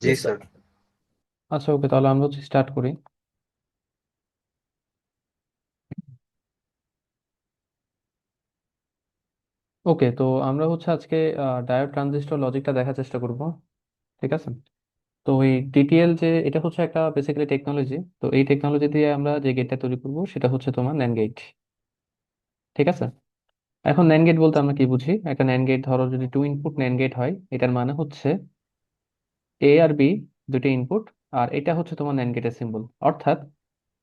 জি sir. আচ্ছা, ওকে, তাহলে আমরা হচ্ছে স্টার্ট করি। ওকে, তো আমরা হচ্ছে আজকে ডায়োড ট্রানজিস্টর লজিকটা দেখার চেষ্টা করব। ঠিক আছে। তো এই ডিটিএল যে এটা হচ্ছে একটা বেসিক্যালি টেকনোলজি। তো এই টেকনোলজি দিয়ে আমরা যে গেটটা তৈরি করব সেটা হচ্ছে তোমার ন্যান্ড গেট। ঠিক আছে। এখন ন্যান্ড গেট বলতে আমরা কি বুঝি? একটা ন্যান্ড গেট, ধরো যদি টু ইনপুট ন্যান্ড গেট হয়, এটার মানে হচ্ছে এ আর বি দুটি ইনপুট, আর এটা হচ্ছে তোমার ন্যান্ড গেটের সিম্বল। অর্থাৎ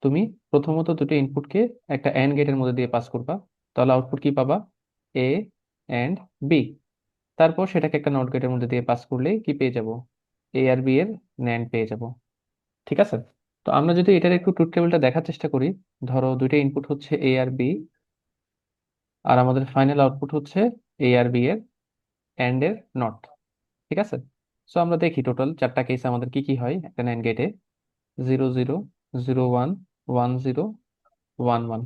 তুমি প্রথমত দুটি ইনপুটকে একটা অ্যান্ড গেটের মধ্যে দিয়ে পাস করবা, তাহলে আউটপুট কি পাবা? এ অ্যান্ড বি। তারপর সেটাকে একটা নট গেটের মধ্যে দিয়ে পাস করলেই কি পেয়ে যাব? এ আর বি এর ন্যান্ড পেয়ে যাব। ঠিক আছে। তো আমরা যদি এটার একটু ট্রুথ টেবিলটা দেখার চেষ্টা করি, ধরো দুইটা ইনপুট হচ্ছে এ আর বি, আর আমাদের ফাইনাল আউটপুট হচ্ছে এ আর বি এর অ্যান্ড এর নট। ঠিক আছে। সো আমরা দেখি টোটাল চারটা কেস আমাদের কি কি হয় একটা ন্যান্ড গেটে। 0 0 0 1 1 0 1 1।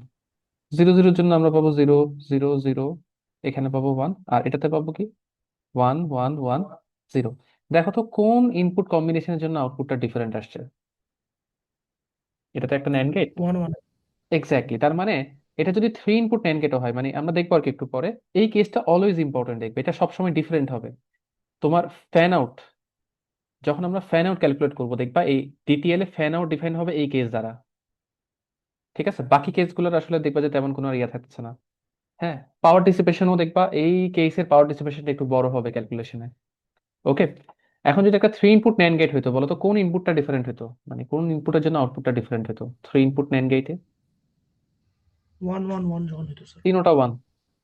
0 0-র জন্য আমরা পাবো 0 0 0, এখানে পাবো 1, আর এটাতে পাবো কি 1 1 1 0। দেখো তো কোন ইনপুট কম্বিনেশনের জন্য আউটপুটটা ডিফারেন্ট আসছে। এটা তো একটা ন্যান্ড গেট। 1 1। এক্স্যাক্টলি, তার মানে এটা যদি থ্রি ইনপুট ন্যান্ড গেটও হয়, মানে আমরা দেখবো আর কি একটু পরে, এই কেসটা অলওয়েজ ইম্পর্টেন্ট, দেখবে এটা সবসময় ডিফারেন্ট হবে। তোমার ফ্যান আউট, যখন আমরা ফ্যান আউট ক্যালকুলেট করবো দেখবা এই ডিটিএল এ ফ্যান আউট ডিফাইন হবে এই কেস দ্বারা। ঠিক আছে, বাকি কেসগুলোর আসলে দেখবা যে তেমন কোনো ইয়া থাকছে না। হ্যাঁ, পাওয়ার ডিসিপেশনও দেখবা এই কেসের পাওয়ার ডিসিপেশনটা একটু বড় হবে ক্যালকুলেশনে। ওকে। এখন যদি একটা থ্রি ইনপুট ন্যান্ড গেট হইতো, বলো তো কোন ইনপুটটা ডিফারেন্ট হতো, মানে কোন ইনপুটের জন্য আউটপুটটা ডিফারেন্ট হতো থ্রি ইনপুট ন্যান্ড গেটে? 1 1 1 যখন হইতো স্যার। তিনোটা ওয়ান।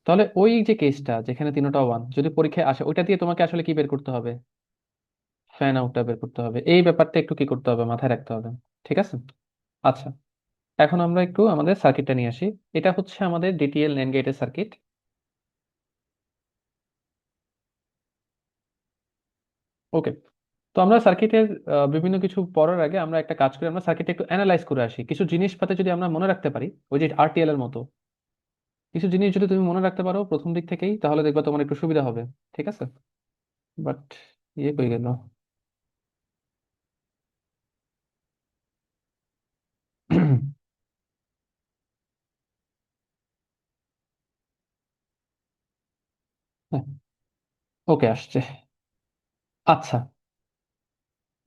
তাহলে ওই যে কেসটা যেখানে তিনোটা ওয়ান যদি পরীক্ষায় আসে, ওইটা দিয়ে তোমাকে আসলে কি বের করতে হবে? ফ্যান আউটটা বের করতে হবে। এই ব্যাপারটা একটু কি করতে হবে, মাথায় রাখতে হবে। ঠিক আছে। আচ্ছা, এখন আমরা একটু আমাদের সার্কিটটা নিয়ে আসি। এটা হচ্ছে আমাদের ডিটিএল ন্যান্ড গেটের সার্কিট। ওকে। তো আমরা সার্কিটের বিভিন্ন কিছু পড়ার আগে আমরা একটা কাজ করি, আমরা সার্কিটটা একটু অ্যানালাইজ করে আসি। কিছু জিনিসপাতি যদি আমরা মনে রাখতে পারি, ওই যে আরটিএল এর মতো কিছু জিনিস যদি তুমি মনে রাখতে পারো প্রথম দিক থেকেই, তাহলে দেখবা তোমার একটু সুবিধা হবে। ঠিক আছে। বাট ইয়ে কই গেল? ওকে, আসছে। আচ্ছা,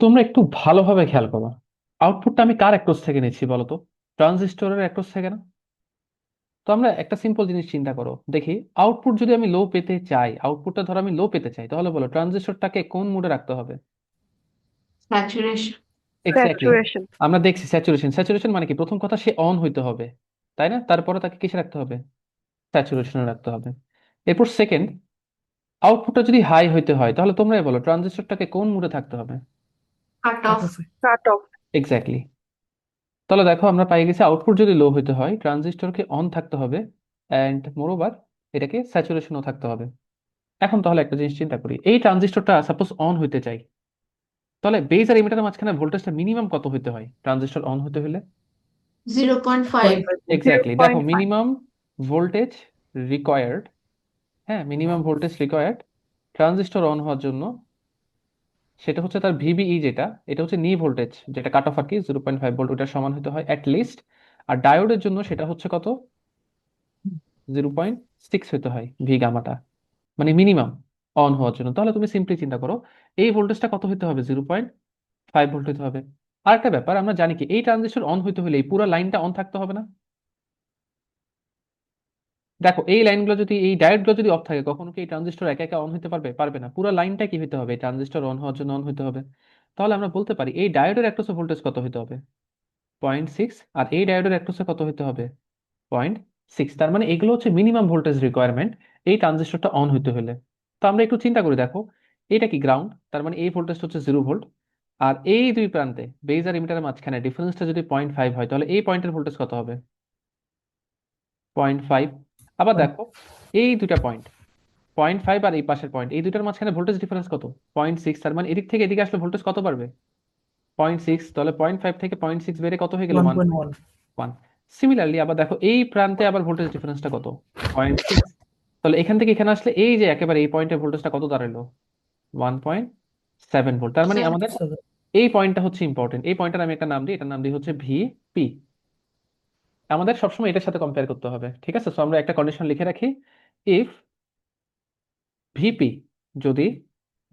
তোমরা একটু ভালোভাবে খেয়াল করো। আউটপুটটা আমি কার অ্যাক্রস থেকে নিচ্ছি বলো তো? ট্রানজিস্টরের অ্যাক্রস থেকে না? তো আমরা একটা সিম্পল জিনিস চিন্তা করো দেখি, আউটপুট যদি আমি লো পেতে চাই, আউটপুটটা ধরো আমি লো পেতে চাই, তাহলে বলো ট্রানজিস্টরটাকে কোন মুডে রাখতে হবে? স্যাচুরেশন। এক্স্যাক্টলি। স্যাচুরেশন। আমরা দেখছি স্যাচুরেশন, স্যাচুরেশন মানে কি প্রথম কথা সে অন হইতে হবে, তাই না? তারপরে তাকে কিসে রাখতে হবে? স্যাচুরেশনে রাখতে হবে। এরপর সেকেন্ড, আউটপুটটা যদি হাই হইতে হয়, তাহলে তোমরাই বলো ট্রানজিস্টরটাকে কোন মুডে থাকতে হবে? Cut cut off. অফে। Cut off. এক্স্যাক্টলি। তাহলে দেখো আমরা পাই গেছি আউটপুট যদি লো হইতে হয় ট্রানজিস্টরকে অন থাকতে হবে, অ্যান্ড মোরওভার এটাকে স্যাচুরেশনও থাকতে হবে। এখন তাহলে একটা জিনিস চিন্তা করি, এই ট্রানজিস্টরটা সাপোজ অন হইতে চাই, তাহলে বেজ আর এমিটারের মাঝখানে ভোল্টেজটা মিনিমাম কত হইতে হয় ট্রানজিস্টর অন হতে হলে? 0.5। 0.5 ভোল্ট। এক্স্যাক্টলি, দেখো 0.5। Minimum voltage required. হ্যাঁ, minimum voltage required transistor on হওয়ার জন্য, সেটা হচ্ছে তার ভিবিই, যেটা এটা হচ্ছে নি ভোল্টেজ, যেটা কাট অফ আর কি 0.5 ভোল্ট, ওটার সমান হতে হয় অ্যাট লিস্ট। আর ডায়োডের জন্য সেটা হচ্ছে কত? 0.6 হতে হয় ভি গামাটা, মানে মিনিমাম অন হওয়ার জন্য। তাহলে তুমি সিম্পলি চিন্তা করো এই ভোল্টেজটা কত হতে হবে? 0.5 ভোল্ট হতে হবে। আর একটা ব্যাপার আমরা জানি কি, এই ট্রানজিস্টর অন হইতে হলে এই পুরো লাইনটা অন থাকতে হবে না? দেখো এই লাইনগুলো যদি, এই ডায়োডগুলো যদি অফ থাকে, কখনো কি এই ট্রানজিস্টর একা একা অন হতে পারবে? পারবে না। পুরো লাইনটা কি হতে হবে? ট্রানজিস্টর অন হওয়ার জন্য অন হতে হবে। তাহলে আমরা বলতে পারি এই ডায়োডের অ্যাক্রোসে ভোল্টেজ কত হতে হবে? 0.6। আর এই ডায়োডের অ্যাক্রোসে কত হতে হবে? 0.6। তার মানে এগুলো হচ্ছে মিনিমাম ভোল্টেজ রিকোয়ারমেন্ট এই ট্রানজিস্টরটা অন হতে হলে। তো আমরা একটু চিন্তা করে দেখো, এটা কি গ্রাউন্ড, তার মানে এই ভোল্টেজটা হচ্ছে 0 ভোল্ট। আর এই দুই প্রান্তে বেজ আর ইমিটারের মাঝখানে ডিফারেন্সটা যদি 0.5 হয়, তাহলে এই পয়েন্টের ভোল্টেজ কত হবে? 0.5। আবার দেখো এই দুটা পয়েন্ট, 0.5 আর এই পাশের পয়েন্ট, এই দুটার মাঝখানে ভোল্টেজ ডিফারেন্স কত? 0.6। তার মানে এদিক থেকে এদিকে আসলে ভোল্টেজ কত বাড়বে? 0.6। তাহলে 0.5 থেকে 0.6 বেড়ে কত হয়ে গেল? 1.1। 1। সিমিলারলি আবার দেখো এই প্রান্তে আবার ভোল্টেজ ডিফারেন্সটা কত? 0.6। তাহলে এখান থেকে এখানে আসলে এই যে একেবারে এই পয়েন্টে ভোল্টেজটা কত দাঁড়ালো? 1.6। 7 ভোল্ট। তার মানে স্যার আমাদের এই পয়েন্টটা হচ্ছে ইম্পর্টেন্ট। এই পয়েন্টটার আমি একটা নাম দিই, এটার নাম দিই হচ্ছে ভিপি। আমাদের সবসময় এটার সাথে কম্পেয়ার করতে হবে, ঠিক আছে? সো আমরা একটা কন্ডিশন লিখে রাখি, ইফ ভিপি যদি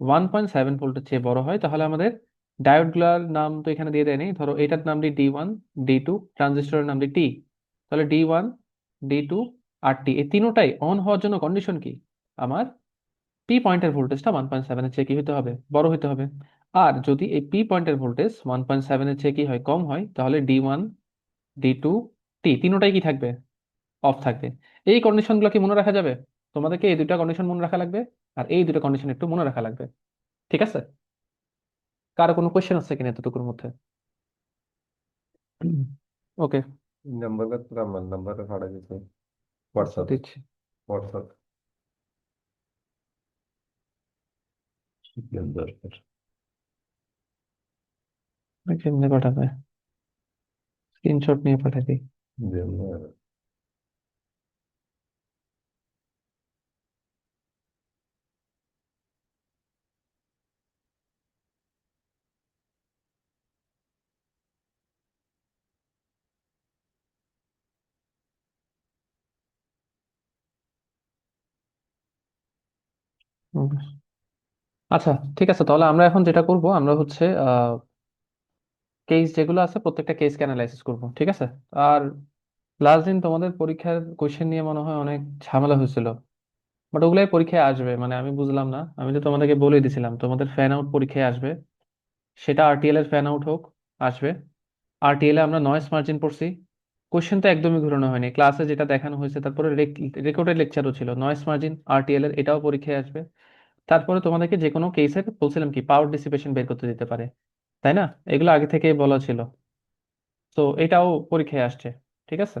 1.7 ভোল্টের চেয়ে বড় হয়, তাহলে আমাদের ডায়োডগুলোর নাম তো এখানে দিয়ে দেয়নি, ধরো এটার নাম দিই D1, D2, ট্রানজিস্টরের নাম দিই টি। তাহলে D1, D2 আর টি, এই তিনোটাই অন হওয়ার জন্য কন্ডিশন কি? আমার পি পয়েন্টের ভোল্টেজটা 1.7-এর চেয়ে কি হতে হবে? বড় হতে হবে। আর যদি এই পি পয়েন্টের ভোল্টেজ 1.7-এর চেয়ে কি হয়? কম হয়, তাহলে D1, D2, টি তিনোটাই কি থাকবে? অফ থাকবে। এই কন্ডিশনগুলো কি মনে রাখা যাবে? তোমাদেরকে এই দুইটা কন্ডিশন মনে রাখা লাগবে, আর এই দুটো কন্ডিশন একটু মনে রাখা লাগবে, ঠিক আছে? কারো কোনো কোয়েশ্চেন আছে কিনা এতটুকুর মধ্যে? ওকে, नंबर का पूरा मन नंबर फाड़ा जैसे व्हाट्सएप দিচ্ছি। व्हाट्सएप के अंदर কেমনে পাঠাবে? স্ক্রিনশট নিয়ে পাঠাই দিই। देना হুম। আচ্ছা, ঠিক আছে, তাহলে আমরা এখন যেটা করব, আমরা হচ্ছে কেস যেগুলো আছে প্রত্যেকটা কেসকে অ্যানালাইসিস করব, ঠিক আছে? আর লাস্ট দিন তোমাদের পরীক্ষার কোয়েশ্চেন নিয়ে মনে হয় অনেক ঝামেলা হয়েছিল, বাট ওগুলাই পরীক্ষায় আসবে, মানে আমি বুঝলাম না। আমি তো তোমাদেরকে বলে দিছিলাম তোমাদের ফ্যান আউট পরীক্ষায় আসবে, সেটা আরটিএল এর ফ্যান আউট হোক, আসবে। আরটিএল এ আমরা নয়েজ মার্জিন পড়ছি, কোশ্চেন তো একদমই ঘুরানো হয়নি, ক্লাসে যেটা দেখানো হয়েছে, তারপরে রেকর্ডেড লেকচারও ছিল। নয়েজ মার্জিন আরটিএল এর এটাও পরীক্ষায় আসবে। তারপরে তোমাদেরকে যে কোনো কেসের বলছিলাম কি পাওয়ার ডিসিপেশন বের করতে দিতে পারে, তাই না? এগুলো আগে থেকেই বলা ছিল। তো এটাও পরীক্ষায় আসছে, ঠিক আছে?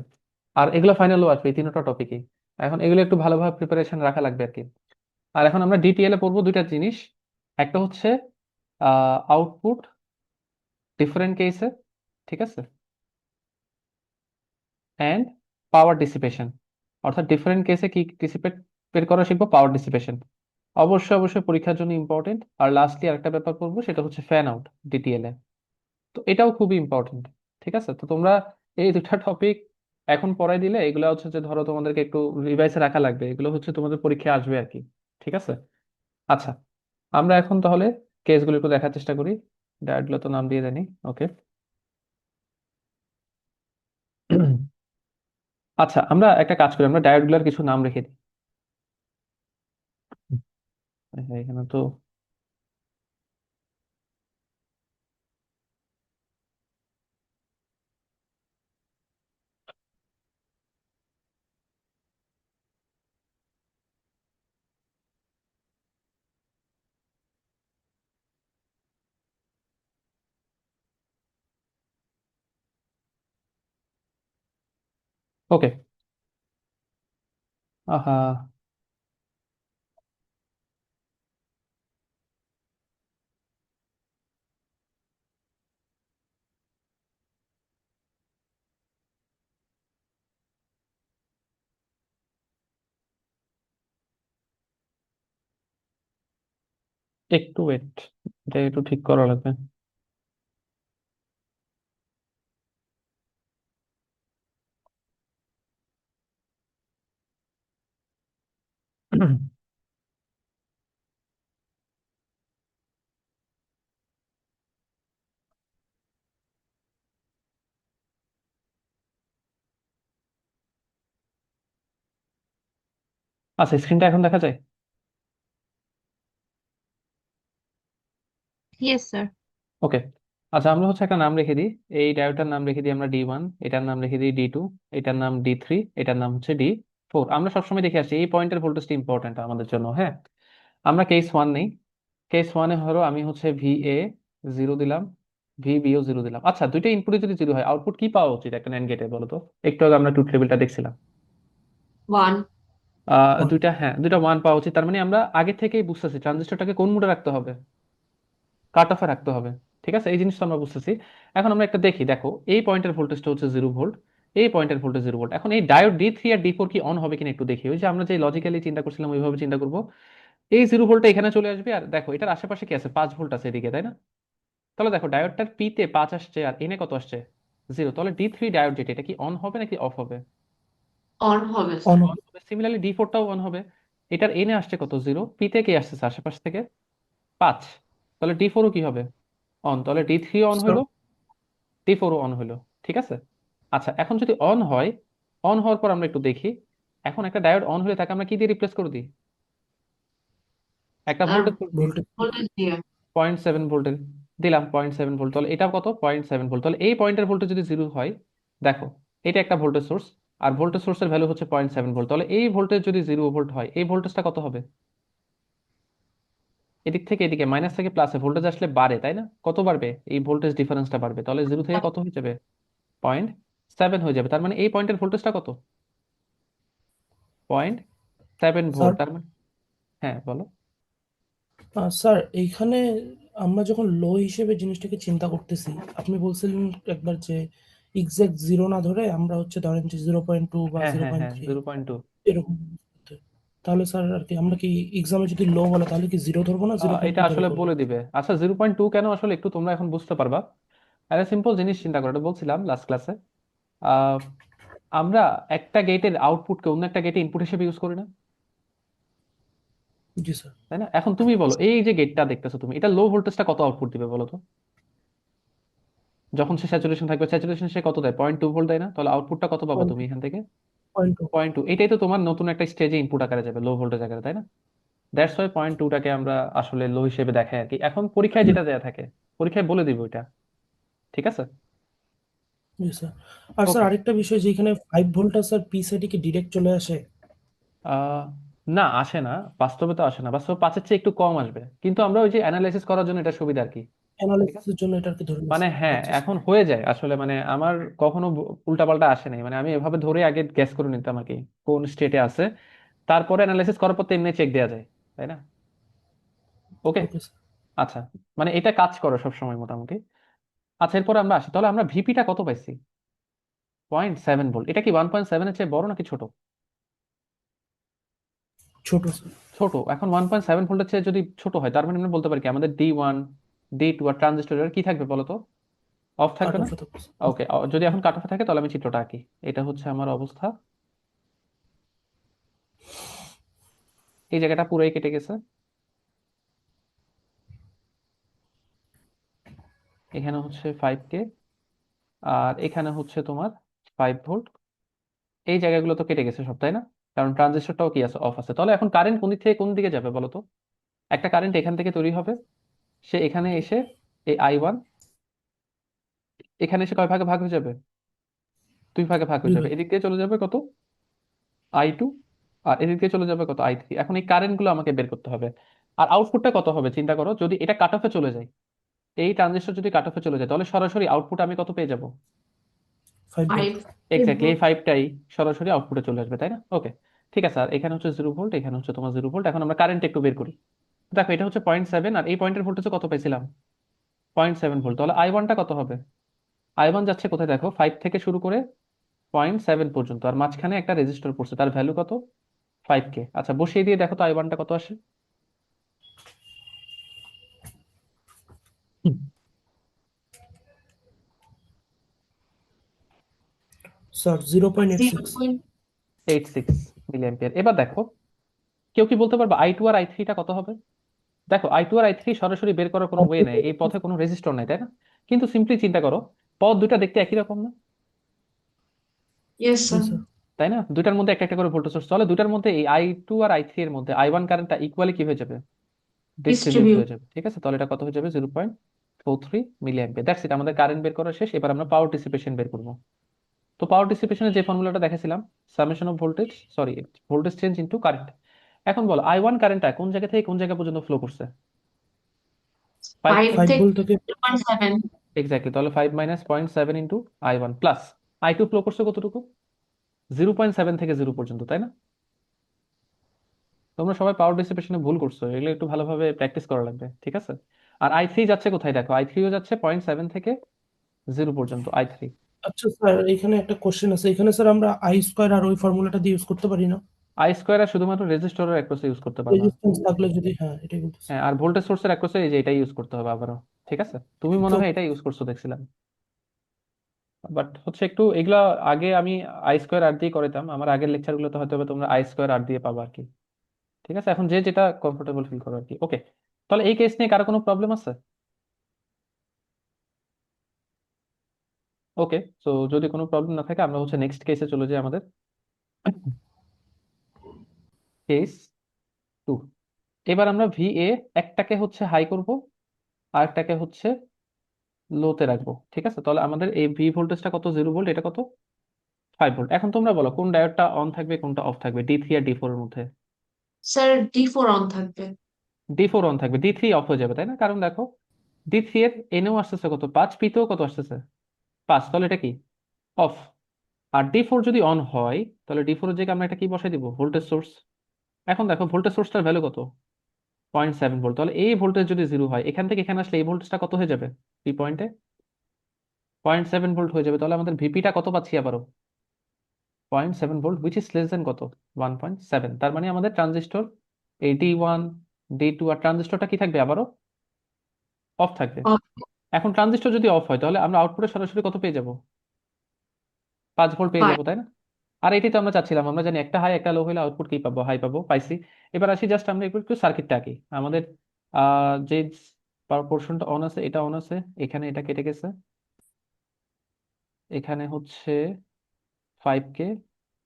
আর এগুলো ফাইনালও আসবে, এই তিনটা টপিকই। এখন এগুলো একটু ভালোভাবে প্রিপারেশন রাখা লাগবে আর কি। আর এখন আমরা ডিটিএল এ পড়বো দুইটা জিনিস, একটা হচ্ছে আউটপুট ডিফারেন্ট কেসে, ঠিক আছে, অ্যান্ড পাওয়ার ডিসিপেশন। অর্থাৎ ডিফারেন্ট কেসে কি ডিসিপেট বের করা শিখবো, পাওয়ার ডিসিপেশন। অবশ্যই অবশ্যই পরীক্ষার জন্য ইম্পর্টেন্ট। আর লাস্টলি আরেকটা ব্যাপার করবো, সেটা হচ্ছে ফ্যান আউট ডিটিএল এ। তো এটাও খুবই ইম্পর্টেন্ট, ঠিক আছে? তো তোমরা এই দুটা টপিক এখন পড়াই দিলে, এগুলো হচ্ছে যে ধরো তোমাদেরকে একটু রিভাইসে রাখা লাগবে, এগুলো হচ্ছে তোমাদের পরীক্ষায় আসবে আর কি, ঠিক আছে? আচ্ছা, আমরা এখন তাহলে কেসগুলো একটু দেখার চেষ্টা করি। ডায়াডগুলো তো নাম দিয়ে দেনি, ওকে। আচ্ছা, আমরা একটা কাজ করি, আমরা ডায়োডগুলোর কিছু নাম রেখে দিই। হ্যাঁ, এখানে তো ওকে। আহা, একটু ওয়েট, এটা একটু ঠিক করা লাগবে। আচ্ছা, স্ক্রিনটা এখন দেখা যায়? Yes sir. ওকে। আচ্ছা, আমরা হচ্ছে একটা নাম রেখে দিই, এই ডায়োডটার নাম রেখে দিই আমরা D1, এটার নাম রেখে দিই D2, এটার নাম D3, এটার নাম হচ্ছে D4। আমরা সবসময় দেখে আসছি এই পয়েন্টের ভোল্টেজটা ইম্পর্টেন্ট আমাদের জন্য, হ্যাঁ। আমরা কেস ওয়ান নেই। কেস ওয়ানে ধরো আমি হচ্ছে VA 0 দিলাম, VBও 0 দিলাম। আচ্ছা, দুইটা ইনপুটে যদি 0 হয়, আউটপুট কি পাওয়া উচিত একটা ন্যান্ড গেটে বলো তো? একটু আগে আমরা ট্রুথ টেবিলটা দেখছিলাম। 1। দুইটা, হ্যাঁ, দুইটা 1 পাওয়া উচিত। তার মানে আমরা আগে থেকেই বুঝতেছি ট্রানজিস্টরটাকে কোন মুডে রাখতে হবে, কাট অফে রাখতে হবে, ঠিক আছে? এই জিনিসটা আমরা বুঝতেছি। এখন আমরা একটা দেখি, দেখো এই পয়েন্টের ভোল্টেজটা হচ্ছে 0 ভোল্ট, এই পয়েন্টের ভোল্টেজ 0 ভোল্ট। এখন এই ডায়োড D3 আর D4 কি অন হবে কিনা একটু দেখি। ওই যে আমরা যে লজিক্যালি চিন্তা করছিলাম ওইভাবে চিন্তা করব। এই 0 ভোল্টটা এখানে চলে আসবে, আর দেখো এটার আশেপাশে কি আছে, 5 ভোল্ট আছে এদিকে, তাই না? তাহলে দেখো ডায়োডটার পি তে 5 আসছে আর এনে কত আসছে, 0। তাহলে D3 ডায়োড যেটা, এটা কি অন হবে নাকি অফ হবে? অন হবে অন স্যার। অন হবে। সিমিলারলি D4টাও অন হবে। এটার এনে আসছে কত, 0, পি তে কি আসছে আশেপাশ থেকে 5। তাহলে D4ও কি হবে, অন। তাহলে D3 অন স্যার। হইলো, D4ও অন হইলো। ঠিক আছে। আচ্ছা, এখন যদি অন হয়, অন হওয়ার পর আমরা একটু দেখি, এখন একটা ডায়োড অন হলে তাকে আমরা কি দিয়ে রিপ্লেস করে দিই? একটা স্যার ভোল্টেজ সোর্স দিই, ভোল্টেজ। ভোল্টেজ দিয়ে। 0.7 ভোল্টের দিলাম, 0.7 ভোল্ট। তাহলে এটা কত, 0.7 ভোল্ট। তাহলে এই পয়েন্টের ভোল্টেজ যদি 0 হয়, দেখো এটা একটা ভোল্টেজ সোর্স, আর ভোল্টেজ সোর্সের ভ্যালু হচ্ছে 0.7 ভোল্ট। তাহলে এই ভোল্টেজ যদি 0 ভোল্ট হয়, এই ভোল্টেজটা কত হবে? এদিক থেকে এদিকে, মাইনাস থেকে প্লাসে ভোল্টেজ আসলে বাড়ে, তাই না? কত বাড়বে? এই ভোল্টেজ ডিফারেন্সটা বাড়বে। তাহলে 0 থেকে কত হয়ে যাবে, 0.7 হয়ে যাবে। তার মানে এই পয়েন্টের ভোল্টেজটা কত, 0.7 ভোল্ট। স্যার, তার মানে, হ্যাঁ বলো। স্যার এইখানে আমরা যখন লো হিসেবে জিনিসটাকে চিন্তা করতেছি, আপনি বলছিলেন একবার যে এক্সাক্ট জিরো না ধরে আমরা হচ্ছে ধরেন যে 0.2 বা হ্যাঁ, জিরো হ্যাঁ, পয়েন্ট হ্যাঁ, থ্রি 0.2। এরকম করতে। তাহলে স্যার আর কি আমরা কি এক্সামে যদি লো বলে তাহলে কি জিরো ধরবো না জিরো পয়েন্ট এটা টু ধরে আসলে করবো? বলে দিবে। আচ্ছা, 0.2 কেন আসলে একটু তোমরা এখন বুঝতে পারবা। একটা সিম্পল জিনিস চিন্তা করো, এটা বলছিলাম লাস্ট ক্লাসে। আহ আমরা একটা গেটের আউটপুটকে অন্য একটা গেটে ইনপুট হিসেবে ইউজ করি না, জি স্যার। তাই না? এখন তুমি বলো, এই যে গেটটা দেখতেছো তুমি, এটা লো ভোল্টেজটা কত আউটপুট দিবে বলো তো? যখন সে স্যাচুরেশন থাকবে, স্যাচুরেশন সে কত দেয়, 0.2 ভোল্ট দেয় না? তাহলে আউটপুটটা কত পাবা পয়েন্ট তুমি এখান থেকে? Point two. 0.2। এটাই তো তোমার নতুন একটা স্টেজে ইনপুট আকারে যাবে, লো ভোল্টেজ আকারে, তাই না? দ্যাটস ওয়াই 0.2টাকে আমরা আসলে লো হিসেবে দেখাই আর কি। এখন পরীক্ষায় যেটা দেয়া থাকে, পরীক্ষায় বলে দিব এটা। ঠিক আছে। জি স্যার। আর স্যার ওকে। আরেকটা বিষয় যে এখানে 5 ভোল্টটা স্যার পি সাইডে কি ডিরেক্ট চলে আসে? আহ না, আসে না। বাস্তবে তো আসে না, বাস্তবে 5-এর চেয়ে একটু কম আসবে, কিন্তু আমরা ওই যে অ্যানালাইসিস করার জন্য এটা সুবিধা আর কি। ঠিক আছে। অ্যানালিসিসের জন্য এটা আর কি ধরে মানে নিচ্ছি। হ্যাঁ, আচ্ছা স্যার। এখন হয়ে যায় আসলে, মানে আমার কখনো উল্টাপাল্টা আসে নাই, মানে আমি এভাবে ধরে আগে গ্যাস করে নিতাম আর কি কোন স্টেটে আছে, তারপরে অ্যানালাইসিস করার পর তো এমনি চেক দেওয়া যায়, তাই না? ওকে। Okay sir. আচ্ছা, মানে এটা কাজ করে সব সময় মোটামুটি। আচ্ছা, এরপরে আমরা আসি, তাহলে আমরা ভিপিটা কত পাইছি, 0.7 ভোল্ট। এটা কি 1.7-এর চেয়ে বড় নাকি ছোট? ছোট স্যার। ছোট। এখন 1.7 ভোল্টের চেয়ে যদি ছোট হয়, তার মানে আমরা বলতে পারি কি আমাদের D1, D2 আর ট্রানজিস্টর কি থাকবে বলো তো? অফ কাট থাকবে না? অফ হতে পারে। ওকে, যদি এখন কাট অফে থাকে তাহলে আমি চিত্রটা আঁকি। এটা হচ্ছে আমার অবস্থা, এই জায়গাটা পুরোই কেটে গেছে। এখানে হচ্ছে 5K, আর এখানে হচ্ছে তোমার 5 ভোল্ট। এই জায়গাগুলো তো কেটে গেছে সব, তাই না? কারণ ট্রানজিস্টরটাও কি আছে, অফ আছে। তাহলে এখন কারেন্ট কোন দিক থেকে কোন দিকে যাবে বলো তো? একটা কারেন্ট এখান থেকে তৈরি হবে, সে এখানে এসে এই I1 এখানে এসে কয় ভাগে ভাগ হয়ে যাবে, 2 ভাগে ভাগ হয়ে দুই যাবে। ভাই। এদিক দিয়ে চলে যাবে কত, I2, আর এদিক দিয়ে চলে যাবে কত, I3। এখন এই কারেন্ট গুলো আমাকে বের করতে হবে। আর আউটপুটটা কত হবে চিন্তা করো, যদি এটা কাট অফে চলে যায়, এই ট্রানজিস্টর যদি কাট অফে চলে যায়, তাহলে সরাসরি আউটপুট আমি কত পেয়ে যাব? 5 ভোল্ট। 5 এক্স্যাক্টলি, এই 5টাই সরাসরি আউটপুটে চলে আসবে, তাই না? ওকে, ঠিক আছে। আর এখানে হচ্ছে 0 ভোল্ট, এখানে হচ্ছে তোমার 0 ভোল্ট। এখন আমরা কারেন্ট একটু বের করি। দেখো এটা হচ্ছে 0.7, আর এই পয়েন্টের ভোল্টেজ কত পেয়েছিলাম, 0.7 ভোল্ট। তাহলে I1টা কত হবে? I1 যাচ্ছে কোথায় দেখো, 5 থেকে শুরু করে 0.7 পর্যন্ত, আর মাঝখানে একটা রেজিস্টর পড়ছে, তার ভ্যালু কত, 5K। আচ্ছা, বসিয়ে দিয়ে দেখো তো I1টা কত আসে। স্যার 0.86। 0.86 milli ampere. এবার দেখো, কেউ কি বলতে পারবে I2 আর I3টা কত হবে? দেখো I2 আর I3 সরাসরি বের করার কোনো ওয়ে নেই, এই পথে কোনো রেজিস্টর নাই, তাই না? কিন্তু সিম্পলি চিন্তা করো, পথ দুইটা দেখতে একই রকম না, ইয়েস জি স্যার। স্যার। তাই না? দুইটার মধ্যে একটা একটা করে ভোল্টেজ সোর্স, তাহলে দুইটার মধ্যে এই I2 আর I3 এর মধ্যে I1 কারেন্টটা ইকুয়ালি কি হয়ে যাবে, ডিস্ট্রিবিউট ডিস্ট্রিবিউট। হয়ে যাবে। ঠিক আছে, তাহলে এটা কত হয়ে যাবে, 0.43 মিলি অ্যাম্পিয়ার। দ্যাটস ইট, আমাদের কারেন্ট বের করা শেষ। এবার আমরা পাওয়ার ডিসিপেশন বের করবো। তো পাওয়ার ডিসিপেশনের যে ফর্মুলাটা দেখেছিলাম, summation of voltage, sorry, voltage change into current. এখন বলো I1 কারেন্টটা কোন জায়গা থেকে কোন জায়গা পর্যন্ত ফ্লো করছে, 5 5 থেকে। 5 থেকে ভোল্ট থেকে। 0.7। এক্স্যাক্টলি, তাহলে 5 minus 0.7 into I1 plus I2 flow করছে কতটুকু, 0.7 থেকে 0 পর্যন্ত, তাই না? তোমরা সবাই পাওয়ার ডিসিপেশনে ভুল করছো, এগুলো একটু ভালোভাবে প্র্যাকটিস করা লাগবে। ঠিক আছে। আর I3 যাচ্ছে কোথায় দেখো, I3ও যাচ্ছে 0.7 থেকে 0 পর্যন্ত, I3। আচ্ছা স্যার, এখানে একটা কোশ্চেন আছে। এখানে স্যার আমরা আই স্কোয়ার আর ওই ফর্মুলাটা দিয়ে ইউজ করতে পারি না? আই স্কোয়ার আর শুধুমাত্র রেজিস্টরের অ্যাক্রসে ইউজ করতে পারবা। রেজিস্ট্যান্স থাকলে যদি, হ্যাঁ এটাই বলতেছি। হ্যাঁ, আর ভোল্টেজ সোর্সের অ্যাক্রসে এই যে এটাই ইউজ করতে হবে আবারও। ঠিক আছে, তুমি মনে তো হয় এটাই ইউজ করছো দেখছিলাম। বাট হচ্ছে একটু এগুলা আগে আমি আই স্কোয়ার আর দিয়ে করিতাম, আমার আগের লেকচারগুলোতে হয়তো বা তোমরা আই স্কোয়ার আর দিয়ে পাবা আর কি। ঠিক আছে, এখন যে যেটা কমফোর্টেবল ফিল করো আর কি। ওকে, তাহলে এই কেস নিয়ে কারো কোনো প্রবলেম আছে? ওকে, তো যদি কোনো প্রবলেম না থাকে আমরা হচ্ছে নেক্সট কেসে চলে যাই আমাদের। কেস 2। এবার আমরা ভি এ একটাকে হচ্ছে হাই করব, আর একটাকে হচ্ছে লোতে রাখবো। ঠিক আছে, তাহলে আমাদের এই ভি ভোল্টেজটা কত, 0 ভোল্ট, এটা কত, 5 ভোল্ট। এখন তোমরা বলো কোন ডায়োডটা অন থাকবে কোনটা অফ থাকবে, ডি3 আর ডি4 এর মধ্যে? স্যার D4 অন থাকবে। ডি4 অন থাকবে, ডি3 অফ হয়ে যাবে, তাই না? কারণ দেখো ডি3 এর এনেও আসতেছে কত, 5, পিতেও কত আসতেছে, 5, তাহলে এটা কি অফ। আর ডি4 যদি অন হয় তাহলে ডি4 এর জায়গায় আমরা এটা কি বসাই দিব, ভোল্টেজ সোর্স। এখন দেখো ভোল্টেজ সোর্সটার ভ্যালু কত, 0.7 ভোল্ট। তাহলে এই ভোল্টেজ যদি 0 হয়, এখান থেকে এখানে আসলে এই ভোল্টেজটা কত হয়ে যাবে, এই পয়েন্টে 0.7 ভোল্ট হয়ে যাবে। তাহলে আমাদের ভিপিটা কত পাচ্ছি আবারও, 0.7 volt, which is less than কত, 1.7। তার মানে আমাদের ট্রানজিস্টর এই ডি1 ডি2 আর ট্রানজিস্টরটা কি থাকবে, আবারও অফ থাকবে। অফ। এখন ট্রানজিস্টর যদি অফ হয় তাহলে আমরা আউটপুটে সরাসরি কত পেয়ে যাব, 5 ভোল্ট পেয়ে ফাইভ। যাবো, তাই না? আর এটাই তো আমরা চাচ্ছিলাম, আমরা জানি একটা হাই একটা লো হলে আউটপুট কি পাবো, হাই পাবো, পাইছি। এবার আসি জাস্ট আমরা একটু একটু সার্কিটটা আঁকি। আমাদের যে পোর্শনটা অন আছে এটা অন আছে, এখানে এটা কেটে গেছে, এখানে হচ্ছে 5K,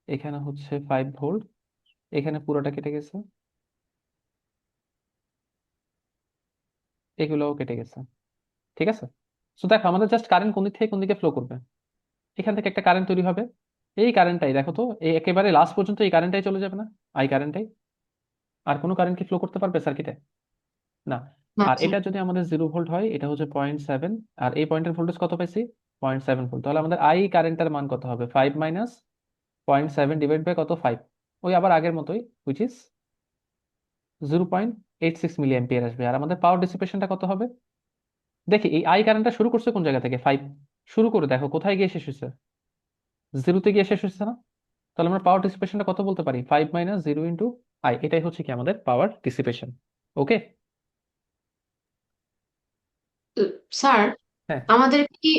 এখানে হচ্ছে 5 ভোল্ট, এখানে পুরোটা কেটে গেছে, এগুলোও কেটে গেছে। ঠিক আছে, তো দেখো আমাদের জাস্ট কারেন্ট কোন দিক থেকে কোন দিকে ফ্লো করবে, এখান থেকে একটা কারেন্ট তৈরি হবে। এই কারেন্টটাই দেখো তো, এই একেবারে লাস্ট পর্যন্ত এই কারেন্টটাই চলে যাবে না, আই কারেন্টটাই। আর কোনো কারেন্ট কি ফ্লো করতে পারবে সার্কিটে, না। না আর স্যার। এটা যদি আমাদের 0 ভোল্ট হয়, এটা হচ্ছে 0.7, আর এই পয়েন্টের ভোল্টেজ কত পাইছি, 0.7 ভোল্ট। তাহলে আমাদের আই কারেন্টের মান কত হবে, 5 মাইনাস 0.7 ডিভাইড বাই কত, 5। ওই আবার আগের মতোই, উইচ ইজ 0.86 মিলি অ্যাম্পিয়ার আসবে। আর আমাদের পাওয়ার ডিসিপেশনটা কত হবে, দেখি এই আই কারেন্টটা শুরু করছে কোন জায়গা থেকে, 5 শুরু করে দেখো কোথায় গিয়ে শেষ হয়েছে, 0-তে গিয়ে শেষ হচ্ছে না? তাহলে আমরা পাওয়ার ডিসিপেশনটা কত বলতে পারি, 5 - 0 ইন্টু আই, এটাই হচ্ছে কি আমাদের পাওয়ার ডিসিপেশন। ওকে। স্যার হ্যাঁ, আমাদের কি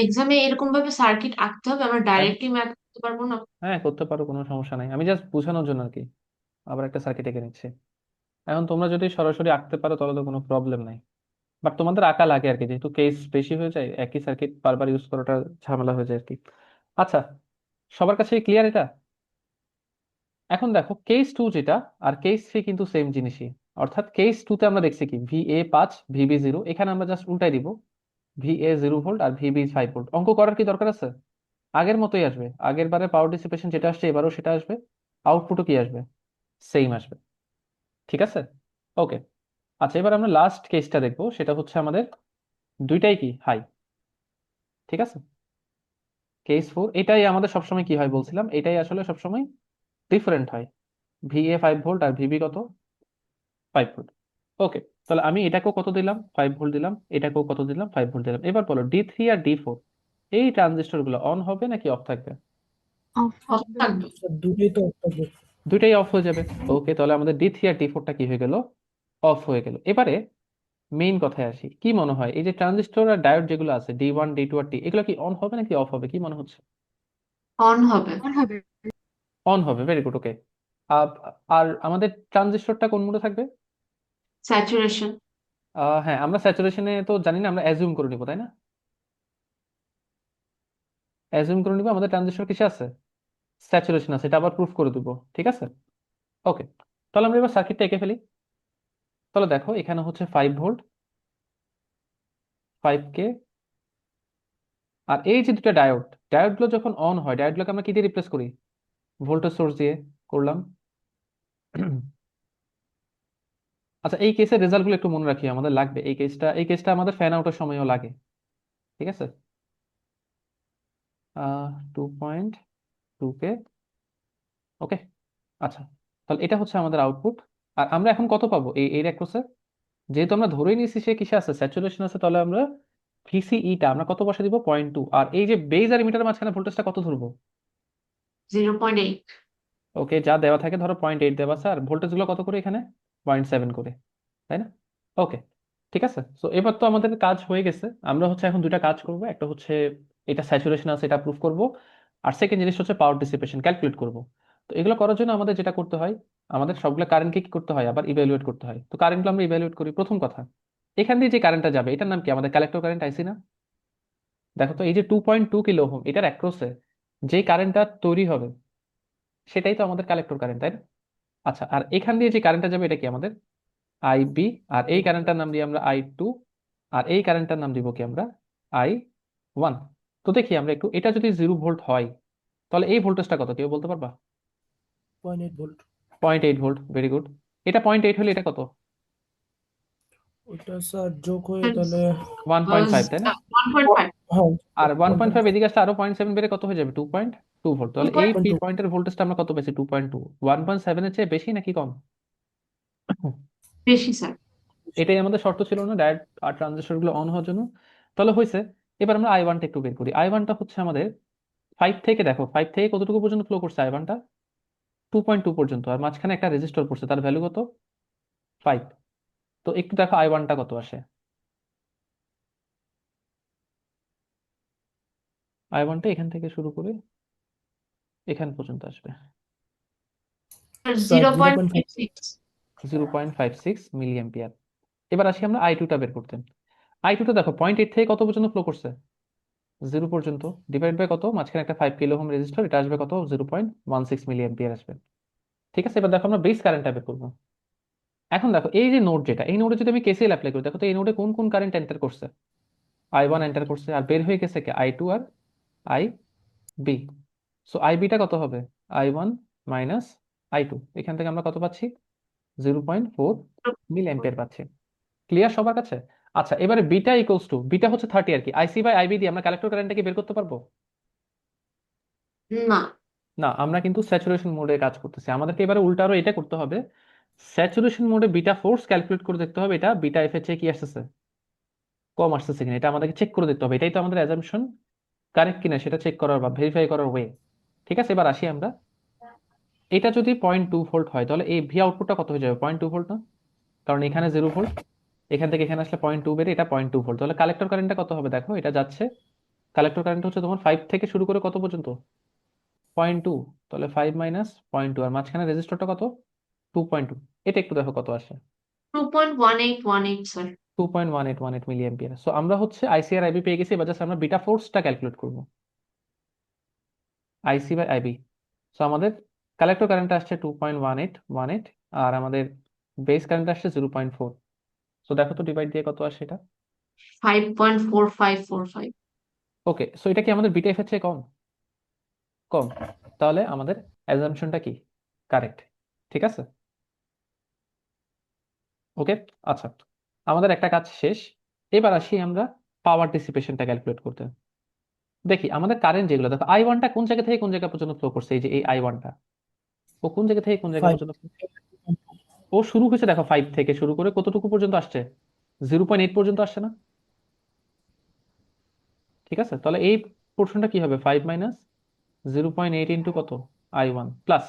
এক্সামে এরকম ভাবে সার্কিট আঁকতে হবে, আমরা হ্যাঁ, ডাইরেক্টলি ম্যাথ করতে পারবো না? হ্যাঁ করতে পারো, কোনো সমস্যা নাই, আমি জাস্ট বোঝানোর জন্য আর কি আবার একটা সার্কিট এঁকে নিচ্ছি। এখন তোমরা যদি সরাসরি আঁকতে পারো তাহলে তো কোনো প্রবলেম নাই, বাট তোমাদের আঁকা লাগে আর কি, যেহেতু কেস বেশি হয়ে যায়, একই সার্কিট বারবার ইউজ করাটা ঝামেলা হয়ে যায় আর কি। আচ্ছা, সবার কাছে ক্লিয়ার এটা? এখন দেখো কেস 2 যেটা আর কেস 3 কিন্তু সেম জিনিসই। অর্থাৎ কেস 2-তে আমরা দেখছি কি, VA 5 VB 0, এখানে আমরা জাস্ট উল্টাই দিব, VA 0 ভোল্ট আর VB 5 ভোল্ট। অঙ্ক করার কি দরকার আছে, আগের মতোই আসবে, আগের বারে পাওয়ার ডিসিপেশন যেটা আসছে এবারও সেটা আসবে, আউটপুটও কি আসবে, সেম আসবে। ঠিক আছে, ওকে। আচ্ছা, এবার আমরা লাস্ট কেসটা দেখবো, সেটা হচ্ছে আমাদের দুইটাই কি হাই। ঠিক আছে, কেস 4, এটাই আমাদের সবসময় কি হয় বলছিলাম, এটাই আসলে সবসময় ডিফারেন্ট হয়, VA 5 ভোল্ট আর ভিবি কত, 5 ভোল্ট। ওকে, তাহলে আমি এটাকেও কত দিলাম, 5 ভোল্ট দিলাম, এটাকেও কত দিলাম, 5 ভোল্ট দিলাম। এবার বলো ডি3 আর ডি4 এই ট্রানজিস্টর গুলো অন হবে নাকি অফ থাকবে? অফ থাকবে। স্যার দুটোই তো অফ থাকবে। দুইটাই অফ হয়ে যাবে। ওকে, তাহলে আমাদের ডি3 আর ডি4টা কি হয়ে গেল, অফ হয়ে গেল। এবারে মেইন কথায় আসি, কি মনে হয় এই যে ট্রানজিস্টর আর ডায়োড যেগুলো আছে ডি1 ডি2 আর টি, এগুলো কি অন হবে নাকি অফ হবে, কি মনে হচ্ছে? অন হবে। অন হবে, ভেরি গুড, ওকে। আর আমাদের ট্রানজিস্টরটা কোন মোডে থাকবে? স্যাচুরেশন। হ্যাঁ, আমরা স্যাচুরেশনে তো জানি না, আমরা অ্যাজিউম করে নিবো, তাই না? অ্যাজিউম করে নিবো আমাদের ট্রানজিস্টর কিসে আছে, স্যাচুরেশন আছে, এটা আবার প্রুফ করে দিব। ঠিক আছে, ওকে। তাহলে আমরা এবার সার্কিটটা এঁকে ফেলি। তাহলে দেখো এখানে হচ্ছে 5 ভোল্ট, 5K, আর এই যে দুটো ডায়োড, ডায়োডগুলো যখন অন হয় ডায়োডগুলোকে আমরা কি দিয়ে রিপ্লেস করি, ভোল্টেজ সোর্স দিয়ে করলাম। আচ্ছা, এই কেসের রেজাল্টগুলো একটু মনে রাখি, আমাদের লাগবে এই কেসটা আমাদের ফ্যান আউটের সময়ও লাগে। ঠিক আছে, 2.2K, ওকে। আচ্ছা, তাহলে এটা হচ্ছে আমাদের আউটপুট। আর আমরা এখন কত পাবো এই এর অ্যাক্রোসে, যেহেতু আমরা ধরেই নিয়েছি সে কিসে আছে, স্যাচুরেশন আছে, তাহলে আমরা ভিসিইটা আমরা কত বসে দিব, 0.2। আর এই যে বেজ আর ইমিটার মাঝখানে ভোল্টেজটা কত ধরবো, 0.8। ওকে, যা দেওয়া থাকে ধরো 0.8 দেওয়া আছে, আর ভোল্টেজ গুলো কত করে এখানে? 0.7 করে, তাই না? ওকে, ঠিক আছে। তো এবার তো আমাদের কাজ হয়ে গেছে। আমরা হচ্ছে এখন দুইটা কাজ করব, একটা হচ্ছে এটা স্যাচুরেশন আছে এটা প্রুফ করব, আর সেকেন্ড জিনিস হচ্ছে পাওয়ার ডিসিপেশন ক্যালকুলেট করব। তো এগুলো করার জন্য আমাদের যেটা করতে হয়, আমাদের সবগুলো কারেন্টকে কি করতে হয়, আবার ইভ্যালুয়েট করতে হয়। তো কারেন্টগুলো আমরা ইভ্যালুয়েট করি। প্রথম কথা, এখান দিয়ে যে কারেন্টটা যাবে এটার নাম কি? আমাদের কালেক্টর কারেন্ট আইসি না? দেখো তো, এই যে 2.2 কিলো ওহম, এটার অ্যাক্রসে যে কারেন্টটা তৈরি হবে সেটাই তো আমাদের কালেক্টর কারেন্ট, তাই না? আচ্ছা, আর এখান দিয়ে যে কারেন্টটা যাবে এটা কি? আমাদের আইবি। আর এই কারেন্টটার নাম দিই আমরা I2, আর এই কারেন্টটার নাম দিব কি আমরা? I1। তো দেখি আমরা একটু, এটা যদি 0 ভোল্ট হয় তাহলে এই ভোল্টেজটা কত, কেউ বলতে পারবা? 0.8 ভোল্ট। 0.8 volt, very good. এটা 0.8 হলে এটা কত? ওটা স্যার যোগ হয়ে তাহলে 1.5, তাই না? 1.5। হ্যাঁ আর 1.5 1.5 এদিকে আসলে আরো 0.7 বেড়ে কত হয়ে যাবে? 2.2 ভোল্ট। টু তাহলে এই পয়েন্ট পয়েন্টের ভোল্টেজটা আমরা কত পেয়েছি? 2.2। 1.7 এর চেয়ে বেশি নাকি কম? বেশি স্যার। এটাই আমাদের শর্ত ছিল না, ডায়োড আর ট্রানজিস্টর গুলো অন হওয়ার জন্য? তাহলে হয়েছে। এবার আমরা I1টা একটু বের করি। I1টা হচ্ছে আমাদের 5 থেকে, দেখো 5 থেকে কতটুকু পর্যন্ত ফ্লো করছে I1টা? 2.2 পর্যন্ত, আর মাঝখানে একটা রেজিস্টর পড়ছে, তার ভ্যালু কত? 5। তো একটু দেখো I1টা কত আসে। I1টা এখান থেকে শুরু করে এখান পর্যন্ত আসবে sir zero point 0.5। Five six 0.56 milli ampere. এবার আসি আমরা I2টা বের করতে। I2টা দেখো 0.8 থেকে কত পর্যন্ত ফ্লো করছে? 0 পর্যন্ত। ডিভাইড বাই কত? মাঝখানে একটা 5 কিলো ওহম রেজিস্টর, এটা আসবে কত? 0.16 মিলি অ্যাম্পিয়ার আসবে। ঠিক আছে, এবার দেখো আমরা বেস কারেন্টটা বের করবো। এখন দেখো এই যে নোড, যেটা এই নোডে যদি আমি কেসিএল অ্যাপ্লাই করি, দেখো তো এই নোডে কোন কোন কারেন্ট এন্টার করছে? I1 এন্টার করছে, আর বের হয়ে গেছে কি? I2 আর IB। সো আইবিটা কত হবে? I1 minus I2। এখান থেকে আমরা কত পাচ্ছি? 0.4 মিলি অ্যাম্পিয়ার পাচ্ছি। ক্লিয়ার সবার কাছে? আচ্ছা, এবারে বিটা ইকুয়ালস টু, বিটা হচ্ছে 30 আর কি, আইসি বাই আইবি দিয়ে আমরা কালেক্টর কারেন্টটাকে বের করতে পারবো? না। না, আমরা কিন্তু স্যাচুরেশন মোডে কাজ করতেছি। আমাদেরকে এবারে উল্টা আরো এটা করতে হবে, স্যাচুরেশন মোডে বিটা ফোর্স ক্যালকুলেট করে দেখতে হবে এটা বিটা এফ এর চেয়ে কি আসতেছে, কম আসতেছে কিনা, এটা আমাদেরকে চেক করে দেখতে হবে। এটাই তো আমাদের অ্যাজাম্পশন কারেক্ট কিনা সেটা চেক করার বা ভেরিফাই করার ওয়ে। ঠিক আছে, এবার আসি আমরা। এটা যদি 0.2 ভোল্ট হয় তাহলে এই ভি আউটপুটটা কত হয়ে যাবে? 0.2 ভোল্ট না? কারণ এখানে 0 ভোল্ট, এখান থেকে এখানে আসলে 0.2 বেড়ে এটা 0.2 ভোল্ট। তাহলে কালেক্টর কারেন্টটা কত হবে? দেখো এটা যাচ্ছে, কালেক্টর কারেন্ট হচ্ছে তোমার 5 থেকে শুরু করে কত পর্যন্ত? 0.2। তাহলে 5 মাইনাস 0.2, আর মাঝখানে রেজিস্টরটা কত? 2.2। এটা একটু দেখো কত আসে। 2.1818 স্যার। 2.1818 মিলি অ্যাম্পিয়ার। সো আমরা হচ্ছে আইসি আর আইবি পেয়ে গেছি, এবার জাস্ট আমরা বিটা ফোর্সটা ক্যালকুলেট করবো, আইসি বাই আইবি। সো আমাদের কালেক্টর কারেন্ট আসছে 2.1818, আর আমাদের বেস কারেন্ট আসছে 0.4। সো দেখো তো ডিভাইড দিয়ে কত আসে এটা। 5.4545। ওকে, সো এটা কি আমাদের বিটা এফ এর চেয়ে কম? কম। তাহলে আমাদের অ্যাজাম্পশনটা কি? কারেক্ট। ঠিক আছে, ওকে। আচ্ছা, আমাদের একটা কাজ শেষ। এবার আসি আমরা পাওয়ার ডিসিপেশনটা ক্যালকুলেট করতে। দেখি আমাদের কারেন্ট যেগুলো, দেখো I1টা কোন জায়গা থেকে কোন জায়গা পর্যন্ত ফ্লো করছে, এই যে এই I1টা, ও কোন জায়গা থেকে কোন জায়গা 5। পর্যন্ত ও শুরু হয়েছে দেখো 5 থেকে শুরু করে কতটুকু পর্যন্ত আসছে? 0.8 পর্যন্ত আসছে না? ঠিক আছে, তাহলে এই পোর্শনটা কি হবে? 5 মাইনাস 0.8 ইন্টু কত? I1 প্লাস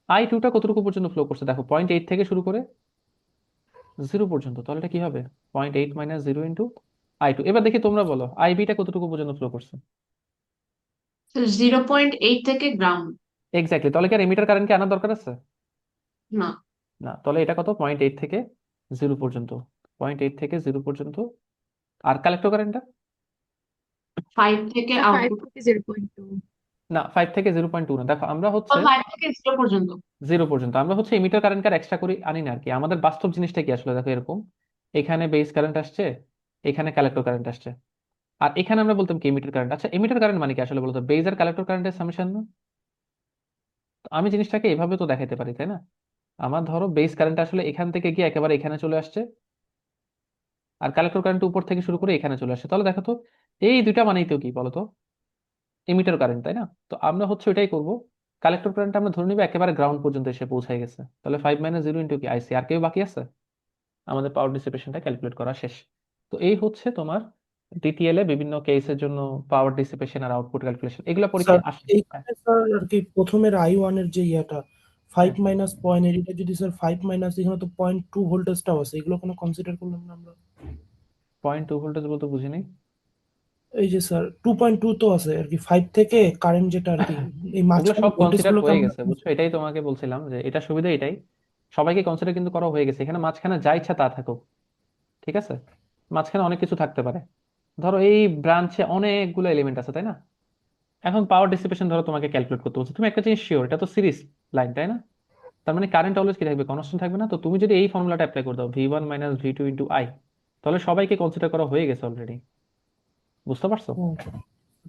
I2টা কতটুকু পর্যন্ত ফ্লো করছে? দেখো 0.8 থেকে শুরু করে 0 পর্যন্ত, তাহলে এটা কি হবে? 0.8 মাইনাস 0 ইন্টু I2। এবার দেখি তোমরা বলো আইবিটা কতটুকু পর্যন্ত ফ্লো করছে? 0.8 থেকে গ্রাউন্ড। এক্স্যাক্টলি, তাহলে কি আর এমিটার কারেন্টকে আনার দরকার আছে? না। না, তাহলে এটা কত? 0.8 থেকে 0 পর্যন্ত, 0.8 থেকে 0 পর্যন্ত। আর কালেক্টর কারেন্টটা? 5 থেকে ফাইভ আউটপুট। থেকে 0.2। না, 5 থেকে 0.2 না, দেখো আমরা ও হচ্ছে 5 থেকে 0 পর্যন্ত। 0 পর্যন্ত। আমরা হচ্ছে এমিটার কারেন্টকে এক্সট্রা করে আনি না আর কি। আমাদের বাস্তব জিনিসটা কি আসলে দেখো এরকম, এখানে বেস কারেন্ট আসছে, এখানে কালেক্টর কারেন্ট আসছে, আর এখানে আমরা বলতাম কি এমিটার কারেন্ট। আচ্ছা, এমিটার কারেন্ট মানে কি আসলে বলতো? বেস আর কালেক্টর কারেন্টের সামেশন না? তো আমি জিনিসটাকে এভাবে তো দেখাতে পারি, তাই না? আমার ধরো বেস কারেন্ট আসলে এখান থেকে গিয়ে একেবারে এখানে চলে আসছে, আর কালেক্টর কারেন্ট উপর থেকে শুরু করে এখানে চলে আসছে। তাহলে দেখো তো এই দুইটা মানেই তো কি বলতো? এমিটার কারেন্ট, তাই না? তো আমরা হচ্ছে ওইটাই করব, কালেক্টর কারেন্ট আমরা ধরে নিব একেবারে গ্রাউন্ড পর্যন্ত এসে পৌঁছায় গেছে। তাহলে 5 মাইনাস 0 ইন্টু কি আইসি, আর কেউ বাকি আছে? আমাদের পাওয়ার ডিসিপেশনটা ক্যালকুলেট করা শেষ। তো এই হচ্ছে তোমার ডিটিএল এ বিভিন্ন কেসের জন্য পাওয়ার ডিসিপেশন আর আউটপুট ক্যালকুলেশন এগুলো স্যার পরীক্ষায় আসে। হ্যাঁ, এইখানে স্যার আর কি প্রথমের I1 এর যে ইয়াটা 5 হ্যাঁ, মাইনাস পয়েন্ট এটা যদি স্যার 5 মাইনাস এখানে তো 0.2 ভোল্টেজটাও আছে, এগুলো কোনো কনসিডার করলাম না আমরা? 0.2 ভোল্টেজ বলতে বুঝিনি। এই যে স্যার 2.2 তো আছে আর কি, 5 থেকে কারেন্ট যেটা আর কি, এই ওগুলো মাঝখানে সব ভোল্টেজ কনসিডার গুলোকে হয়ে আমরা গেছে, বুঝছো, এটাই তোমাকে বলছিলাম যে এটা সুবিধা এটাই, সবাইকে কনসিডার কিন্তু করা হয়ে গেছে, এখানে মাঝখানে যা ইচ্ছা তা থাকুক, ঠিক আছে, মাঝখানে অনেক কিছু থাকতে পারে। ধরো এই ব্রাঞ্চে অনেকগুলো এলিমেন্ট আছে, তাই না? এখন পাওয়ার ডিসিপেশন ধরো তোমাকে ক্যালকুলেট করতে বলছে, তুমি একটা জিনিস শিওর, এটা তো সিরিজ লাইন, তাই না? তার মানে কারেন্ট অলওয়েজ কি থাকবে, কনস্ট্যান্ট থাকবে না? তো তুমি যদি এই ফর্মুলাটা অ্যাপ্লাই করে দাও V1 - V2 × I, তাহলে সবাইকে কনসিডার করা হয়ে গেছে অলরেডি। বুঝতে পারছো? ও,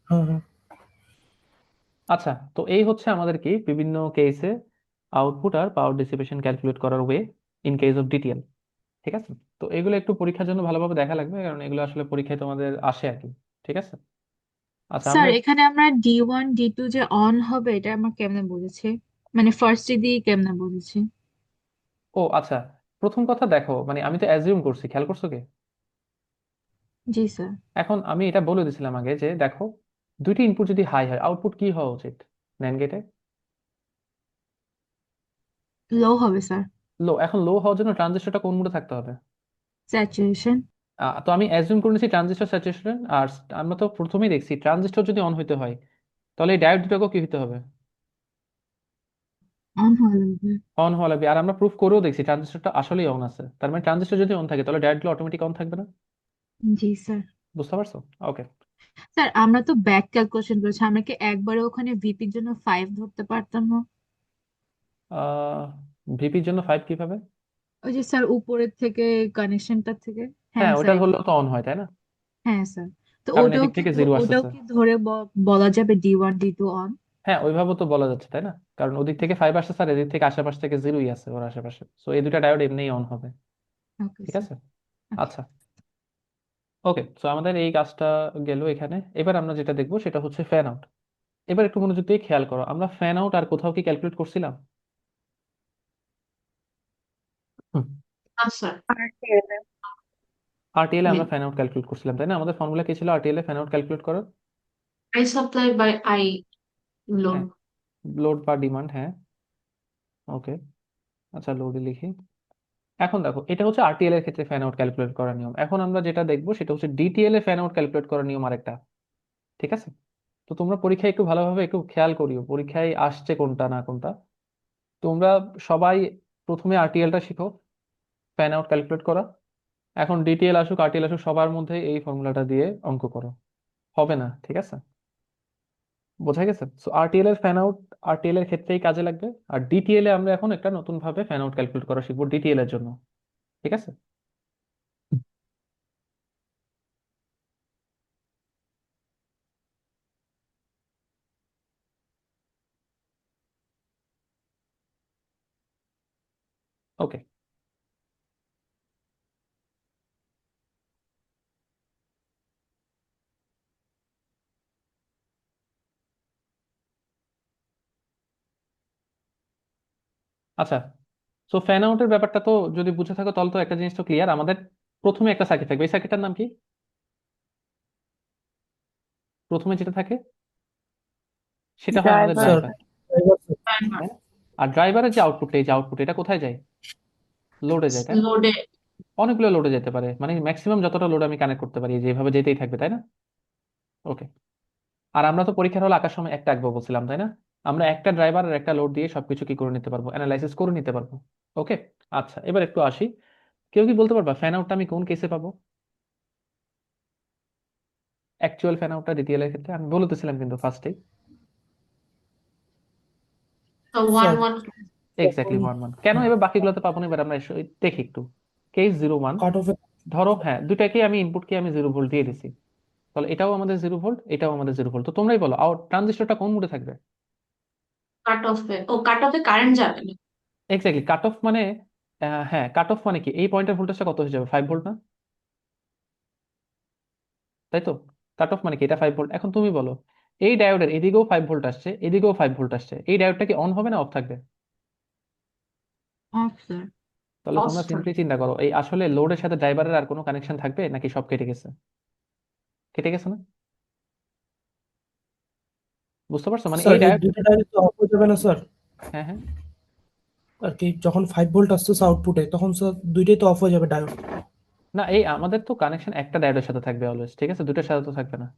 হ্যাঁ হ্যাঁ। আচ্ছা, তো এই হচ্ছে আমাদের কি বিভিন্ন কেসে আউটপুট আর পাওয়ার ডিসিপেশন ক্যালকুলেট করার ওয়ে ইন কেস অফ ডিটিএল। ঠিক আছে, তো এগুলো একটু পরীক্ষার জন্য ভালোভাবে দেখা লাগবে, কারণ এগুলো আসলে পরীক্ষায় তোমাদের আসে আর কি। ঠিক আছে, আচ্ছা স্যার আমরা এখানে আমরা D1 D2 যে অন হবে এটা আমরা কেমনে বুঝেছি, মানে ফার্স্ট দিয়ে কেমনে বুঝেছি? ও আচ্ছা, প্রথম কথা দেখো, মানে আমি তো অ্যাজিউম করছি, খেয়াল করছো কি? জি স্যার। এখন আমি এটা বলে দিছিলাম আগে যে দেখো, দুইটি ইনপুট যদি হাই হয় আউটপুট কি হওয়া উচিত ন্যান্ড গেটে? লো হবে স্যার। লো। এখন লো হওয়ার জন্য ট্রানজিস্টরটা কোন মোডে থাকতে হবে? স্যাচুরেশন। তো আমি অ্যাজিউম করে নিয়েছি ট্রানজিস্টর স্যাচুরেশন, আর আমরা তো প্রথমেই দেখছি ট্রানজিস্টর যদি অন হইতে হয় তাহলে এই ডায়োড দুটাকেও কি হতে হবে? অন হওয়া লাগবে। অন হওয়া লাগবে। আর আমরা প্রুফ করেও দেখছি ট্রানজিস্টরটা আসলেই অন আছে, তার মানে ট্রানজিস্টর যদি অন থাকে তাহলে ডায়োডগুলো অটোমেটিক অন থাকবে না? জি স্যার। বুঝতে পারছো? ওকে। স্যার আমরা তো ব্যাক ক্যালকুলেশন করেছি, আমরা কি একবারে ওখানে ভিপির জন্য 5 ধরতে পারতাম না? আহ ভিপির জন্য 5 কিভাবে? ওই যে স্যার উপরের থেকে কানেকশনটা থেকে। হ্যাঁ, হ্যাঁ ওইটা স্যার ধরলেও তো অন হয়, তাই না? হ্যাঁ স্যার। তো কারণ ওটাও এদিক কি থেকে জিরো ওটাও আসতেছে। কি ধরে বলা যাবে D1 D2 অন? হ্যাঁ, ওইভাবে তো বলা যাচ্ছে, তাই না? কারণ ওদিক থেকে 5 আসছে আর এদিক থেকে আশেপাশ থেকে জিরোই আছে ওর আশেপাশে, সো এই দুটা ডায়োড এমনিই অন হবে। ওকে ঠিক স্যার। আছে, আচ্ছা, ওকে, সো আমাদের এই কাজটা গেল এখানে। এবার আমরা যেটা দেখবো সেটা হচ্ছে ফ্যান আউট। এবার একটু মনোযোগ দিয়ে খেয়াল করো, আমরা ফ্যান আউট আর কোথাও কি ক্যালকুলেট করছিলাম? হুম, না স্যার। আরটিএল এ আমরা ফ্যান আউট ক্যালকুলেট করছিলাম, তাই না? আমাদের ফর্মুলা কি ছিল আরটিএল এ ফ্যান আউট ক্যালকুলেট করার? I supply by I load. হ্যাঁ, লোড বা ডিমান্ড, হ্যাঁ। ওকে, আচ্ছা, লোডে লিখি। এখন দেখো, এটা হচ্ছে আরটিএল এর ক্ষেত্রে ফ্যান আউট ক্যালকুলেট করার নিয়ম। এখন আমরা যেটা দেখবো সেটা হচ্ছে ডিটিএল এ ফ্যান আউট ক্যালকুলেট করার নিয়ম আরেকটা। ঠিক আছে, তো তোমরা পরীক্ষায় একটু ভালোভাবে একটু খেয়াল করিও পরীক্ষায় আসছে কোনটা না কোনটা। তোমরা সবাই প্রথমে আরটিএলটা শিখো, ফ্যান আউট ক্যালকুলেট করা। এখন ডিটিএল আসুক আরটিএল আসুক, সবার মধ্যে এই ফর্মুলাটা দিয়ে অঙ্ক করো, হবে না? ঠিক আছে, বোঝা গেছে? সো আরটিএল এর ফ্যান আউট আরটিএল এর ক্ষেত্রেই কাজে লাগবে, আর ডিটিএল এ আমরা এখন একটা নতুন ভাবে ফ্যান আউট ক্যালকুলেট করা শিখবো ডিটিএল এর জন্য। ঠিক আছে, ওকে, আচ্ছা। সো ফ্যান আউটের ব্যাপারটা তো যদি বুঝে থাকো তাহলে তো একটা জিনিস তো ক্লিয়ার, আমাদের প্রথমে একটা সার্কিট থাকবে, এই সার্কিটটার নাম কি? প্রথমে যেটা থাকে সেটা হয় আমাদের স্যার ড্রাইভার, ড্রাইভার। তাই না? আর ড্রাইভারের যে আউটপুটটা, এই যে আউটপুট, এটা কোথায় যায়? লোডে যায়, তাই না? লোডে। অনেকগুলো লোডে যেতে পারে, মানে ম্যাক্সিমাম যতটা লোড আমি কানেক্ট করতে পারি যেভাবে যেতেই থাকবে, তাই না? ওকে, আর আমরা তো পরীক্ষার হলে আঁকার সময় একটা আঁকবো বলছিলাম, তাই না? আমরা একটা ড্রাইভার আর একটা লোড দিয়ে সবকিছু কি করে নিতে পারবো, অ্যানালাইসিস করে নিতে পারবো। ওকে, আচ্ছা, এবার একটু আসি, কেউ কি বলতে পারবা ফ্যান আউটটা আমি কোন কেসে পাবো? অ্যাকচুয়াল ফ্যান আউটটা ডিটিএল এর ক্ষেত্রে আমি বলে দিয়েছিলাম কিন্তু ফার্স্টে। তো ওয়ান স্যার ওয়ান। এক্স্যাক্টলি 1 1। কেন এবার বাকিগুলোতে পাবো না? এবার আমরা দেখি একটু। কেস 0 1, কাট অফে। ধরো হ্যাঁ দুইটাকেই আমি ইনপুটকে আমি 0 ভোল্ট দিয়ে দিছি, তাহলে এটাও আমাদের 0 ভোল্ট, এটাও আমাদের 0 ভোল্ট, তো তোমরাই বলো আউট ট্রানজিস্টরটা কোন মোডে থাকবে? কাট অফে, ও কাট অফে কারেন্ট যাবে না। এক্স্যাক্টলি কাট অফ মানে, হ্যাঁ কাট অফ মানে কি, এই পয়েন্টের ভোল্টেজটা কত হয়ে যাবে, 5 ভোল্ট না? তাই তো, কাট অফ মানে কি, এটা 5 ভোল্ট। এখন তুমি বলো, এই ডায়োডের এদিকেও 5 ভোল্ট আসছে এদিকেও 5 ভোল্ট আসছে, এই ডায়োডটা কি অন হবে না অফ থাকবে? Of sir. তাহলে অফ তোমরা সিম্পলি থাকবে। চিন্তা করো, এই আসলে লোডের সাথে ড্রাইভারের আর কোনো কানেকশন থাকবে নাকি সব কেটে গেছে? কেটে গেছে না? বুঝতে পারছো? মানে স্যার এই এই ডায়োড, দুটো ডায়োড তো অফ হয়ে যাবে না স্যার? হ্যাঁ হ্যাঁ, আর কি যখন 5 ভোল্ট আসতেছে আউটপুটে তখন স্যার দুইটাই তো অফ হয়ে যাবে ডায়োড। না এই আমাদের তো কানেকশন একটা ডায়োডের সাথে থাকবে অলওয়েজ, ঠিক আছে, দুটোর সাথে তো থাকবে না।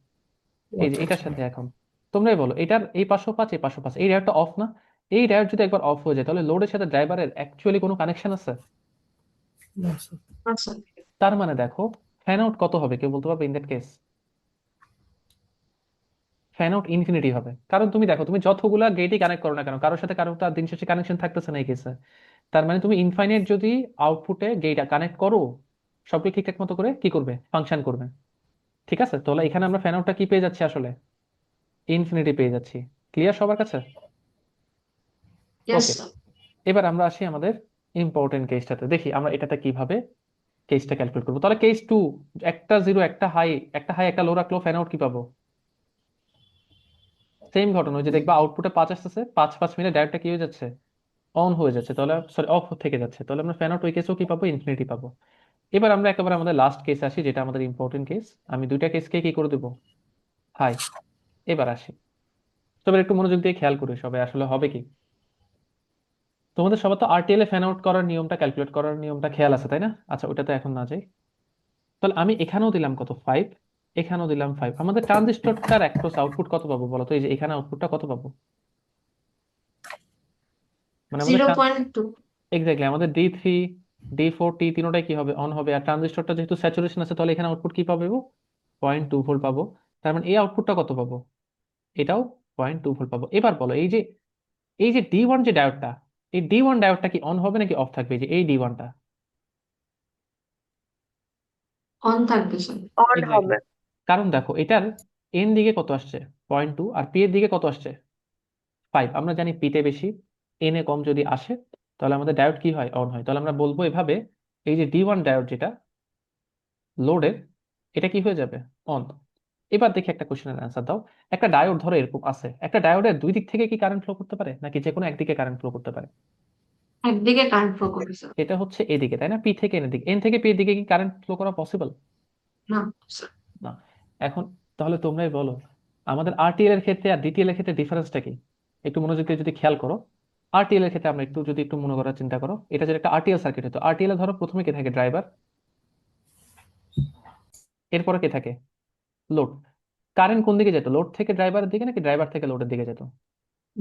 ও এই যে আচ্ছা এটার আচ্ছা। সাথে এখন তোমরাই বলো, এটার এই পাঁচশো পাঁচ এই পাঁচশো পাঁচ, এই ডায়োডটা অফ না? এই ডায়োড যদি একবার অফ হয়ে যায় তাহলে লোডের সাথে ড্রাইভারের অ্যাকচুয়ালি কোনো কানেকশন আছে? না স্যার। আচ্ছা, তার মানে দেখো ফ্যান আউট কত হবে, কেউ বলতে পারবে in that case? Fan out infinity হবে, কারণ তুমি দেখো তুমি যতগুলা গেটই কানেক্ট করো না কেন কারোর সাথে কারোর তার দিন শেষে কানেকশন থাকতেছে না এই কেসে। তার মানে তুমি ইনফাইনাইট যদি আউটপুটে গেট কানেক্ট করো, সবকে ঠিকঠাক মতো করে কি করবে, ফাংশন করবে। ঠিক আছে, তাহলে এখানে আমরা ফ্যান আউটটা কি পেয়ে যাচ্ছি আসলে? ইনফিনিটি পেয়ে যাচ্ছি। ক্লিয়ার সবার কাছে? Yes okay, sir. এবার আমরা আসি আমাদের ইম্পর্টেন্ট কেসটাতে, দেখি আমরা এটাতে কিভাবে কেসটা ক্যালকুলেট করবো। তাহলে কেস টু, একটা জিরো একটা হাই, একটা হাই একটা লো রাখলো, ফ্যান আউট কি পাবো? সেম ঘটনা, ওই যে দেখবা আউটপুটে 5 আসতেছে, 5 5 মিলে ডায়োডটা কি হয়ে যাচ্ছে, অন হয়ে যাচ্ছে, তাহলে সরি অফ থেকে যাচ্ছে, তাহলে আমরা ফ্যান আউট ওই কেসেও কি পাবো, ইনফিনিটি পাবো। এবার আমরা একেবারে আমাদের লাস্ট কেস আসি, যেটা আমাদের ইম্পর্টেন্ট কেস। আমি দুইটা কেসকে কি করে দেবো, হাই। এবার আসি, তবে একটু মনোযোগ দিয়ে খেয়াল করি সবাই, আসলে হবে কি, তোমাদের সবার তো আরটিএল এ ফ্যান আউট করার নিয়মটা, ক্যালকুলেট করার নিয়মটা খেয়াল আছে তাই না? আচ্ছা ওটা তো এখন না যাই। তাহলে আমি এখানেও দিলাম কত, 5, এখানেও দিলাম 5, আমাদের ট্রানজিস্টরটার অ্যাক্রস আউটপুট কত পাবো বলো তো? এই যে এখানে আউটপুটটা কত পাবো, মানে আমাদের 0.2। এক্স্যাক্টলি আমাদের D3 D4 টি তিনোটাই কি হবে, অন হবে। আর ট্রানজিস্টরটা যেহেতু স্যাচুরেশন আছে তাহলে এখানে আউটপুট কি পাবো, 0.2 ভোল্ট পাবো। তার মানে এই আউটপুটটা কত পাবো, এটাও 0.2 ভোল্ট পাবো। এবার বলো এই যে D1 যে ডায়োডটা, এই D1 ডায়োডটা কি অন হবে নাকি অফ থাকবে, এই যে এই D1টা? অন থাকবে স্যার। এক্স্যাক্টলি, কারণ দেখো এটার এন দিকে কত আসছে, 0.2, আর পি এর দিকে কত আসছে, 5। আমরা জানি পিতে বেশি এন এ কম যদি আসে তাহলে আমাদের ডায়োড কি হয়, অন হয়। তাহলে আমরা বলবো এভাবে, এই যে D1 ডায়োড যেটা লোডের, এটা কি হয়ে যাবে, অন। এবার দেখি একটা কোশ্চেনের অ্যান্সার দাও। একটা ডায়োড ধরো এরকম আছে, একটা ডায়োডের দুই দিক থেকে কি কারেন্ট ফ্লো করতে পারে নাকি যে কোনো একদিকে কারেন্ট ফ্লো করতে পারে? একদিকে কারেন্ট ফ্লো করবে স্যার। এটা হচ্ছে এদিকে তাই না, পি থেকে এন দিকে, এন থেকে পি এর দিকে কি কারেন্ট ফ্লো করা পসিবল? না স্যার। না। এখন তাহলে তোমরাই বলো, আমাদের আরটিএল এর ক্ষেত্রে আর ডিটিএল এর ক্ষেত্রে ডিফারেন্সটা কি? একটু মনোযোগ দিয়ে যদি খেয়াল করো, আরটিএল এর ক্ষেত্রে আমরা একটু যদি একটু মনে করার চিন্তা করো, এটা যদি একটা আরটিএল সার্কিট হতো, আরটিএল এ ধরো প্রথমে কে থাকে, ড্রাইভার, এরপরে কে থাকে, লোড। কারেন্ট কোন দিকে যেত, লোড থেকে ড্রাইভারের দিকে নাকি ড্রাইভার থেকে লোডের দিকে যেত?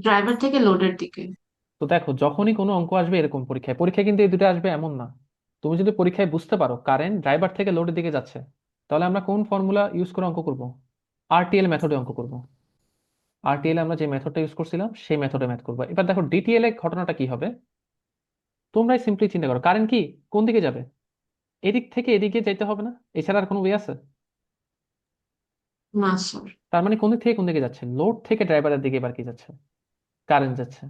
ড্রাইভার থেকে লোডের দিকে। তো দেখো যখনই কোনো অঙ্ক আসবে এরকম পরীক্ষায়, পরীক্ষায় কিন্তু এই দুটো আসবে এমন না। তুমি যদি পরীক্ষায় বুঝতে পারো কারেন্ট ড্রাইভার থেকে লোডের দিকে যাচ্ছে, তাহলে আমরা কোন ফর্মুলা ইউজ করে অঙ্ক করব, আরটিএল মেথডে অঙ্ক করব। আরটিএল আমরা যে মেথডটা ইউজ করছিলাম সেই মেথডে ম্যাথ করবো। এবার দেখো ডিটিএল এর ঘটনাটা কি হবে, তোমরাই সিম্পলি চিন্তা করো, কারেন্ট কি কোন দিকে যাবে, এদিক থেকে এদিকে যেতে হবে না, এছাড়া আর কোনো ওয়ে আছে? না স্যার। তার মানে কোন দিক থেকে কোন দিকে যাচ্ছে, লোড থেকে ড্রাইভারের দিকে এবার কি যাচ্ছে, কারেন্ট যাচ্ছে।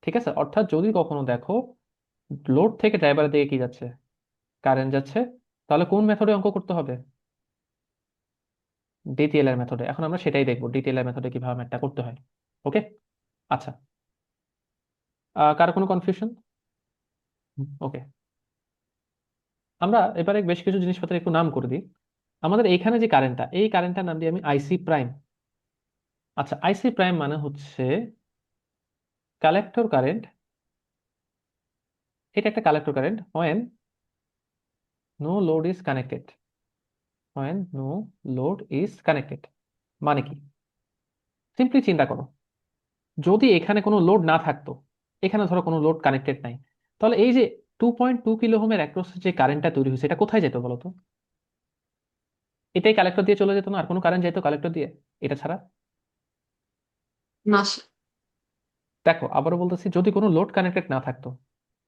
ঠিক আছে, অর্থাৎ যদি কখনো দেখো লোড থেকে ড্রাইভারের দিকে কি যাচ্ছে, কারেন্ট যাচ্ছে, তাহলে কোন মেথডে অঙ্ক করতে হবে, ডিটিএল এর মেথডে। এখন আমরা সেটাই দেখবো, ডিটিএল এর মেথডে কিভাবে ম্যাথটা করতে হয়। ওকে, আচ্ছা, কারো কোনো কনফিউশন? ওকে, আমরা এবারে বেশ কিছু জিনিসপত্র একটু নাম করে দিই। আমাদের এইখানে যে কারেন্টটা, এই কারেন্টটার নাম দিই আমি আইসি প্রাইম। আচ্ছা, আইসি প্রাইম মানে হচ্ছে কালেক্টর কারেন্ট, এটা একটা collector current when no load is connected, when no load is connected. মানে কি, সিম্পলি চিন্তা করো, যদি এখানে কোনো লোড না থাকতো, এখানে ধরো কোনো লোড কানেক্টেড নাই, তাহলে এই যে 2.2 কিলো ওহমের অ্যাক্রস যে কারেন্টটা তৈরি হয়েছে এটা কোথায় যেত বলতো? এটাই কালেক্টর দিয়ে চলে যেত না, আর কোনো কারেন্ট যেত কালেক্টর দিয়ে এটা ছাড়া? না স্যার। দেখো আবারও বলতেছি, যদি কোনো লোড কানেক্টেড না থাকতো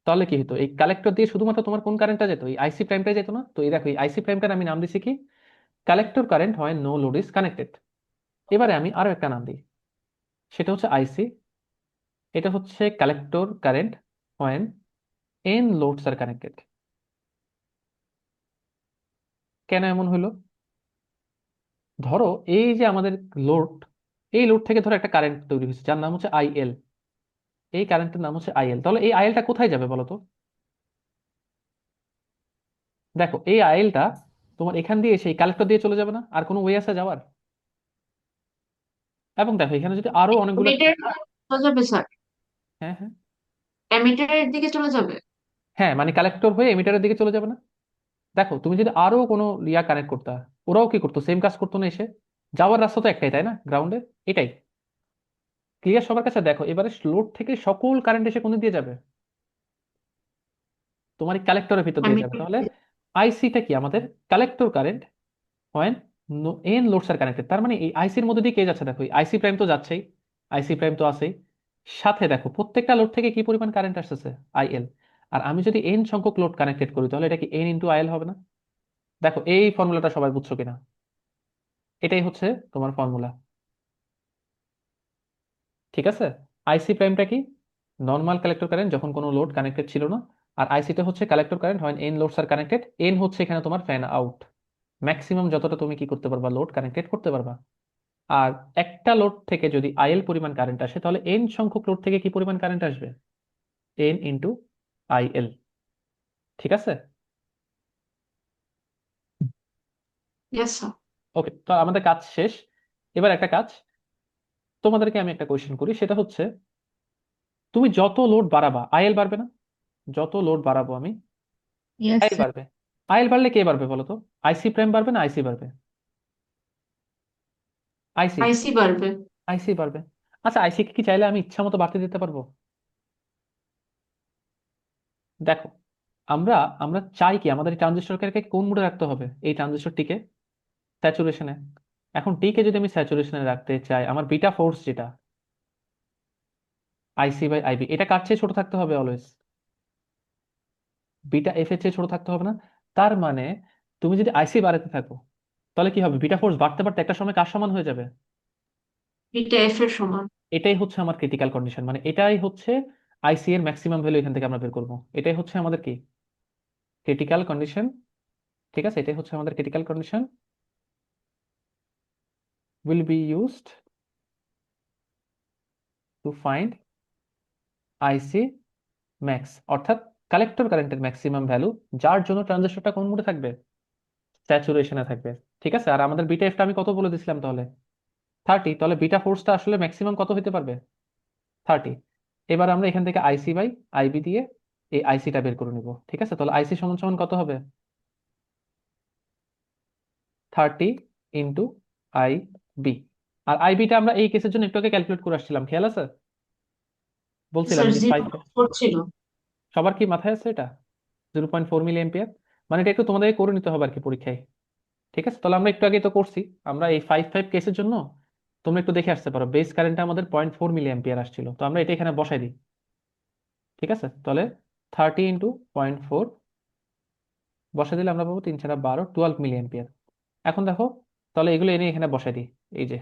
তাহলে কি হতো, এই কালেক্টর দিয়ে শুধুমাত্র তোমার কোন কারেন্টটা যেত, এই আইসি প্রাইমটা যেত না? তো এই দেখো এই আইসি প্রাইমটার আমি নাম দিচ্ছি কি, কালেক্টর কারেন্ট হয় নো লোড ইজ কানেক্টেড। এবারে আমি আরো একটা নাম দিই, সেটা হচ্ছে আইসি, এটা হচ্ছে collector current when N loads are connected. কেন এমন হলো, ধরো এই যে আমাদের লোড, এই লোড থেকে ধরো একটা কারেন্ট তৈরি হয়েছে যার নাম হচ্ছে আইএল, এই কারেন্টের নাম হচ্ছে আইএল, তাহলে এই আইএলটা কোথায় যাবে বলো তো? দেখো এই আইএলটা তোমার এখান দিয়ে সেই কালেক্টর দিয়ে চলে যাবে না? আর কোনো ওয়ে আছে যাওয়ার? এবং দেখো এখানে যদি আরো অনেকগুলো, এমিটার চলে যাবে স্যার? হ্যাঁ হ্যাঁ এমিটারের দিকে চলে যাবে? হ্যাঁ, মানে কালেক্টর হয়ে এমিটারের দিকে চলে যাবে না? দেখো তুমি যদি আরো কোনো ইয়া কানেক্ট করতা, ওরাও কি করতো, সেম কাজ করতো না এসে? যাওয়ার রাস্তা তো একটাই, তাই না, গ্রাউন্ডে? এটাই ক্লিয়ার সবার কাছে? দেখো এবারে লোড থেকে সকল কারেন্ট এসে কোন দিক দিয়ে যাবে? তোমার এই কালেক্টরের ভিতর দিয়ে যাবে। এমিটার। তাহলে আইসিটা কি আমাদের কালেক্টর কারেন্ট হয়, এন লোডস আর কানেক্টেড। তার মানে এই আইসির মধ্যে দিয়ে কে যাচ্ছে? দেখো আইসি প্রাইম তো যাচ্ছেই, আইসি প্রাইম তো আছেই, সাথে দেখো প্রত্যেকটা লোড থেকে কি পরিমাণ কারেন্ট আসতেছে, আইএল। আর আমি যদি এন সংখ্যক লোড কানেক্টেড করি তাহলে এটা কি এন ইন্টু আইএল হবে না? দেখো এই ফর্মুলাটা সবাই বুঝছো কিনা? এটাই হচ্ছে তোমার ফর্মুলা, ঠিক আছে? আইসি প্রাইমটা কি? নর্মাল কালেক্টর কারেন্ট যখন কোনো লোড কানেক্টেড ছিল না। আর আইসিটা হচ্ছে কালেক্টর কারেন্ট হয় N loads are connected. N হচ্ছে এখানে তোমার ফ্যান আউট, ম্যাক্সিমাম যতটা তুমি কি করতে পারবা, লোড কানেক্টেড করতে পারবা। আর একটা লোড থেকে যদি আইএল পরিমাণ কারেন্ট আসে তাহলে এন সংখ্যক লোড থেকে কি পরিমাণ কারেন্ট আসবে? এন ইন্টু আইএল, ঠিক আছে? Yes sir. ওকে, তো আমাদের কাজ শেষ। এবার একটা কাজ, তোমাদেরকে আমি একটা কোয়েশ্চেন করি, সেটা হচ্ছে তুমি যত লোড বাড়াবা আইএল বাড়বে না? যত লোড বাড়াবো আমি, ইয়েস আইএল স্যার। বাড়বে। আইএল বাড়লে কে বাড়বে বলো তো? আইসি প্রাইম বাড়বে না আইসি বাড়বে? আইসি, আইসি বাড়বে। আইসি বাড়বে। আচ্ছা আইসি কি চাইলে আমি ইচ্ছা মতো বাড়তে দিতে পারবো? দেখো আমরা আমরা চাই কি আমাদের ট্রানজিস্টরকে কোন মোডে রাখতে হবে? এই ট্রানজিস্টরটিকে স্যাচুরেশনে। এখন টিকে যদি আমি স্যাচুরেশনে রাখতে চাই, আমার বিটা ফোর্স যেটা আইসি বাই আইবি, এটা কার চেয়ে ছোট থাকতে হবে অলওয়েজ? বিটা এফ এর চেয়ে ছোট থাকতে হবে না? তার মানে তুমি যদি আইসি বাড়াতে থাকো তাহলে কি হবে? বিটা ফোর্স বাড়তে বাড়তে একটা সময় কার সমান হয়ে যাবে? এটা এফ এর সমান। এটাই হচ্ছে আমার ক্রিটিক্যাল কন্ডিশন, মানে এটাই হচ্ছে আইসি এর ম্যাক্সিমাম ভ্যালু, এখান থেকে আমরা বের করবো। এটাই হচ্ছে আমাদের কি ক্রিটিক্যাল কন্ডিশন, ঠিক আছে? এটাই হচ্ছে আমাদের critical condition will be used to find IC max, অর্থাৎ কালেক্টর কারেন্টের ম্যাক্সিমাম ভ্যালু, যার জন্য ট্রানজিস্টরটা কোন মোডে থাকবে? স্যাচুরেশনে থাকবে, ঠিক আছে? আর আমাদের বিটা এফটা আমি কত বলে দিছিলাম তাহলে? 30। তাহলে বিটা ফোর্সটা আসলে ম্যাক্সিমাম কত হতে পারবে? 30। এবার আমরা এখান থেকে আইসি বাই আইবি দিয়ে এই আইসিটা বের করে নিব, ঠিক আছে? তাহলে আইসি সমান সমান কত হবে? 30 ইন্টু আই বি। আর আইবিটা আমরা এই কেসের জন্য একটু আগে ক্যালকুলেট করে আসছিলাম, খেয়াল আছে? বলছিলাম স্যার যে 0.4 ছিল। সবার কি মাথায় আছে এটা? 0.4 মিলি এম্পিয়ার। মানে এটা একটু তোমাদের করে নিতে হবে আর কি পরীক্ষায়, ঠিক আছে? তাহলে আমরা একটু আগে তো করছি, আমরা এই 5 কেসের জন্য তোমরা একটু দেখে আসতে পারো, বেস কারেন্টটা আমাদের 0.4 মিলি এম্পিয়ার আসছিল, তো আমরা এটা এখানে বসাই দিই, ঠিক আছে? তাহলে 30 ইন্টু 0.4 বসাই দিলে আমরা পাবো 3 × 4 = 12 মিলি এম্পিয়ার। এখন দেখো, তাহলে এগুলো এনে এখানে বসাই দিই। এই যে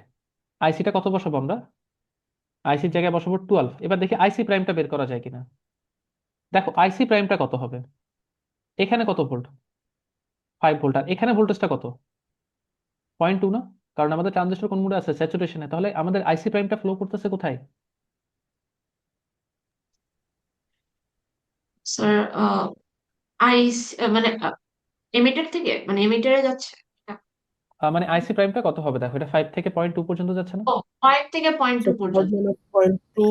আইসিটা কত বসাবো আমরা? আইসির জায়গায় বসাবো 12। এবার দেখি আইসি প্রাইমটা বের করা যায় কিনা। দেখো আইসি প্রাইমটা কত হবে? এখানে কত ভোল্ট? 5 ভোল্ট। আর এখানে ভোল্টেজটা কত? 0.2 না? কারণ আমাদের ট্রানজিস্টর কোন মোডে আছে? স্যাচুরেশনে। তাহলে আমাদের আইসি প্রাইমটা ফ্লো করতেছে কোথায়? স্যার আইস মানে এমিটার থেকে, মানে এমিটারে যাচ্ছে। মানে আইসি প্রাইমটা কত হবে? দেখো এটা 5 থেকে 0.2 পর্যন্ত যাচ্ছে না? ও, 5 থেকে 0.2 So পর্যন্ত। 0.2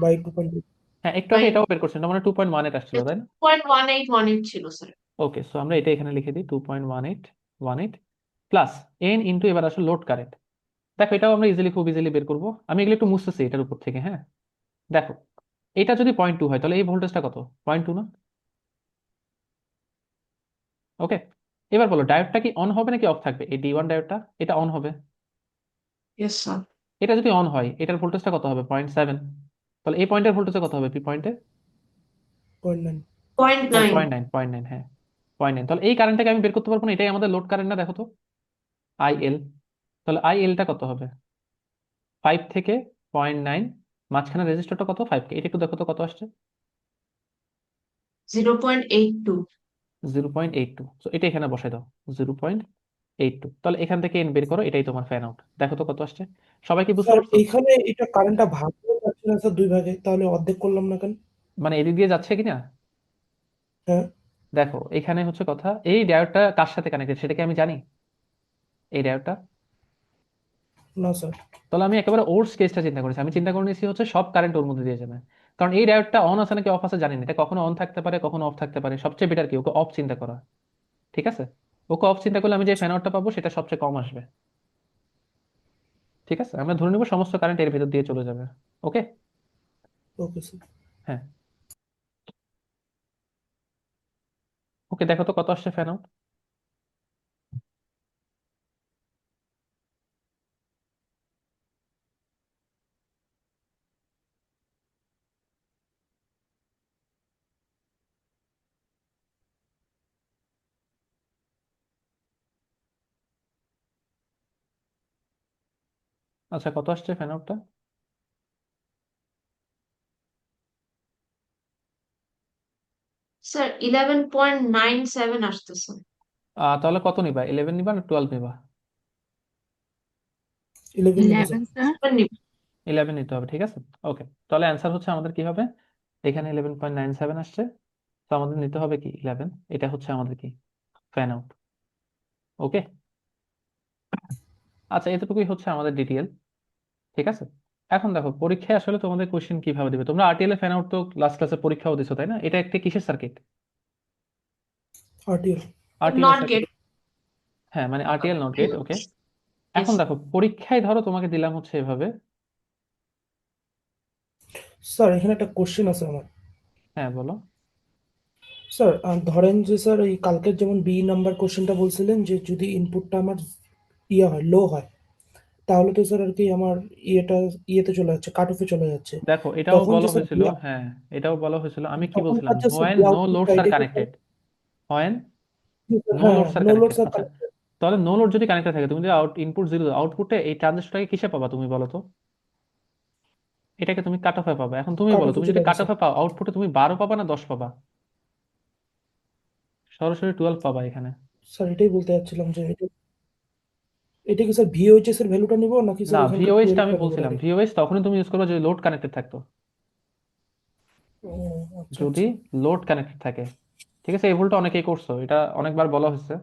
by 2.2. হ্যাঁ, একটু আগে বাই এটাও বের করছেন, মানে 2.18 আসছিল, তাই না? 0.1818 ছিল স্যার। ওকে, সো আমরা এটা এখানে লিখে দিই, 2.1818 প্লাস এন ইন্টু, এবার আসলে লোড কারেন্ট। দেখো এটাও আমরা ইজিলি, খুব ইজিলি বের করবো। আমি এগুলো একটু মুছতেছি এটার উপর থেকে, হ্যাঁ? দেখো এটা যদি 0.2 হয় তাহলে এই ভোল্টেজটা কত? 0.2 না? ওকে, এবার বলো ডায়োডটা কি অন হবে নাকি অফ থাকবে? এই ডি ওয়ান ডায়োডটা, এটা অন হবে। Yes sir. এটা যদি অন হয় এটার ভোল্টেজটা কত হবে? 0.7। তাহলে এই পয়েন্টের ভোল্টেজটা কত হবে পি পয়েন্টে? 0.9. 0.9। 0.9, 0.9, হ্যাঁ 0.9। তাহলে এই কারেন্টটাকে আমি বের করতে পারবো না? এটাই আমাদের লোড কারেন্ট না? দেখো তো আইএল। তাহলে আইএলটা কত হবে? 5 থেকে 0.9, মাঝখানে রেজিস্টারটা কত? 5 কে। এটা একটু দেখো তো কত আসছে? 0.82। 0.82। তো এটা এখানে বসাই দাও, 0.82। তাহলে এখান থেকে এন বের করো, এটাই তোমার ফ্যান আউট। দেখো তো কত আসছে। সবাই কি বুঝতে স্যার পারছো? এখানে এটা কারেন্টটা ভাগ হয়ে যাচ্ছে না স্যার দুই ভাগে, তাহলে অর্ধেক করলাম না কেন? মানে এদিক দিয়ে যাচ্ছে কিনা? হ্যাঁ। দেখো এখানে হচ্ছে কথা, এই ডায়োডটা কার সাথে কানেক্টেড সেটা কি আমি জানি? এই ডায়োডটা, না স্যার। তাহলে আমি একেবারে ওর্স কেসটা চিন্তা করেছি। আমি চিন্তা করে নিয়েছি হচ্ছে সব কারেন্ট ওর মধ্যে দিয়ে যাবে, কারণ এই ডায়োডটা অন আছে নাকি অফ আছে জানি না, এটা কখনো অন থাকতে পারে কখনো অফ থাকতে পারে। সবচেয়ে বেটার কি ওকে অফ চিন্তা করা। ঠিক আছে, ওকে অফ চিন্তা করলে আমি যে ফ্যান আউটটা পাবো সেটা সবচেয়ে কম আসবে। ঠিক আছে, আমরা ধরে নিব সমস্ত কারেন্ট এর ভিতর দিয়ে চলে যাবে। ওকে। Okay sir. হ্যাঁ, ওকে, দেখো তো কত আসছে ফ্যান আউট। আচ্ছা, কত আসছে ফ্যান আউটটা? স্যার 11.97 আসতেছে। তাহলে কত নিবা, 11 নিবা না 12 নিবা? 11 নেবো স্যার। 11 স্যার। 11 নিতে হবে, ঠিক আছে। ওকে, তাহলে অ্যান্সার হচ্ছে আমাদের কি হবে, এখানে 11.97 আসছে, তো আমাদের নিতে হবে কি 11, এটা হচ্ছে আমাদের কি ফ্যান আউট। ওকে। আচ্ছা, এতটুকুই হচ্ছে আমাদের ডিটেল। ঠিক আছে, এখন দেখো পরীক্ষায় আসলে তোমাদের কোশ্চেন কিভাবে দিবে। তোমরা আরটিএল এ ফ্যান আউট তো লাস্ট ক্লাসে পরীক্ষাও দিছো তাই না? এটা একটা কিসের সার্কিট? আরটিএল। আরটিএল এর নট সার্কিট। গেট। হ্যাঁ, মানে RTL NOT gate. Okay, yes. এখন দেখো পরীক্ষায় ধরো তোমাকে দিলাম হচ্ছে এভাবে। স্যার এখানে একটা কোশ্চেন আছে আমার। হ্যাঁ, বলো। স্যার ধরেন যে স্যার এই কালকের যেমন বি নাম্বার কোশ্চেনটা বলছিলেন যে যদি ইনপুটটা আমার ইয়ে হয়, লো হয়, তাহলে তো স্যার আর কি আমার ইয়েটা ইয়েতে চলে যাচ্ছে, কাট অফে চলে যাচ্ছে। দেখো এটাও তখন বলা যে স্যার হয়েছিল, হ্যাঁ, এটাও বলা হয়েছিল। আমি কি বলছিলাম, তখনকার যে স্যার হোয়েন বি নো আউটপুটটা লোডস আর এটা কি স্যার? কানেক্টেড, হোয়েন নো হ্যাঁ, loads are no load connected. Sir আচ্ছা, কানেক্টেড। তাহলে নো লোড যদি কানেক্টেড থাকে, তুমি যদি ইনপুট জিরো দাও, আউটপুটে এই ট্রানজিস্টরটাকে কিসে পাবা তুমি বলো তো? এটাকে তুমি কাট অফে পাবা। এখন তুমি কাট বলো, অফে তুমি চলে যদি যাবে কাট স্যার। অফে পাও, আউটপুটে তুমি 12 পাবা না 10 পাবা? সরাসরি 12 পাবা এখানে। স্যার এটাই বলতে চাচ্ছিলাম যে এটা এটা কি স্যার ভিওএইচএস এর ভ্যালুটা নিব নাকি না, স্যার এখানকার ভিওএসটা আমি 12টা নিব বলছিলাম, ডাইরেক্ট? ভিওএস তখনই তুমি ইউজ করবে যদি লোড কানেক্টেড থাকতো। ও আচ্ছা যদি আচ্ছা। লোড কানেক্টেড থাকে, ঠিক আছে, এই ভুলটা অনেকেই করছো, এটা অনেকবার বলা হয়েছে।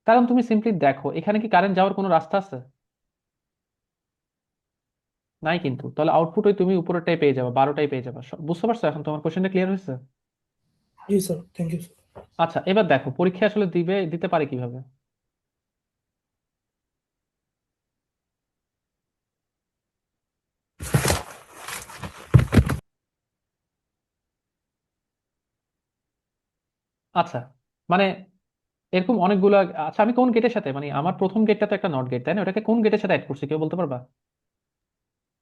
কারণ তুমি সিম্পলি দেখো এখানে কি কারেন্ট যাওয়ার কোনো রাস্তা আছে? নাই কিন্তু, তাহলে আউটপুট ওই তুমি উপরেরটাই পেয়ে যাবে, 12টাই পেয়ে যাবে। বুঝতে পারছো এখন? তোমার কোশ্চেনটা ক্লিয়ার হয়েছে? জি স্যার, থ্যাংক ইউ স্যার। আচ্ছা, এবার দেখো পরীক্ষা আসলে দিতে পারে কিভাবে। আচ্ছা, মানে এরকম অনেকগুলো। আচ্ছা, আমি কোন গেটের সাথে, মানে আমার প্রথম গেটটা তো একটা নট গেট তাই না, ওটাকে কোন গেটের সাথে অ্যাড করছি কেউ বলতে পারবা?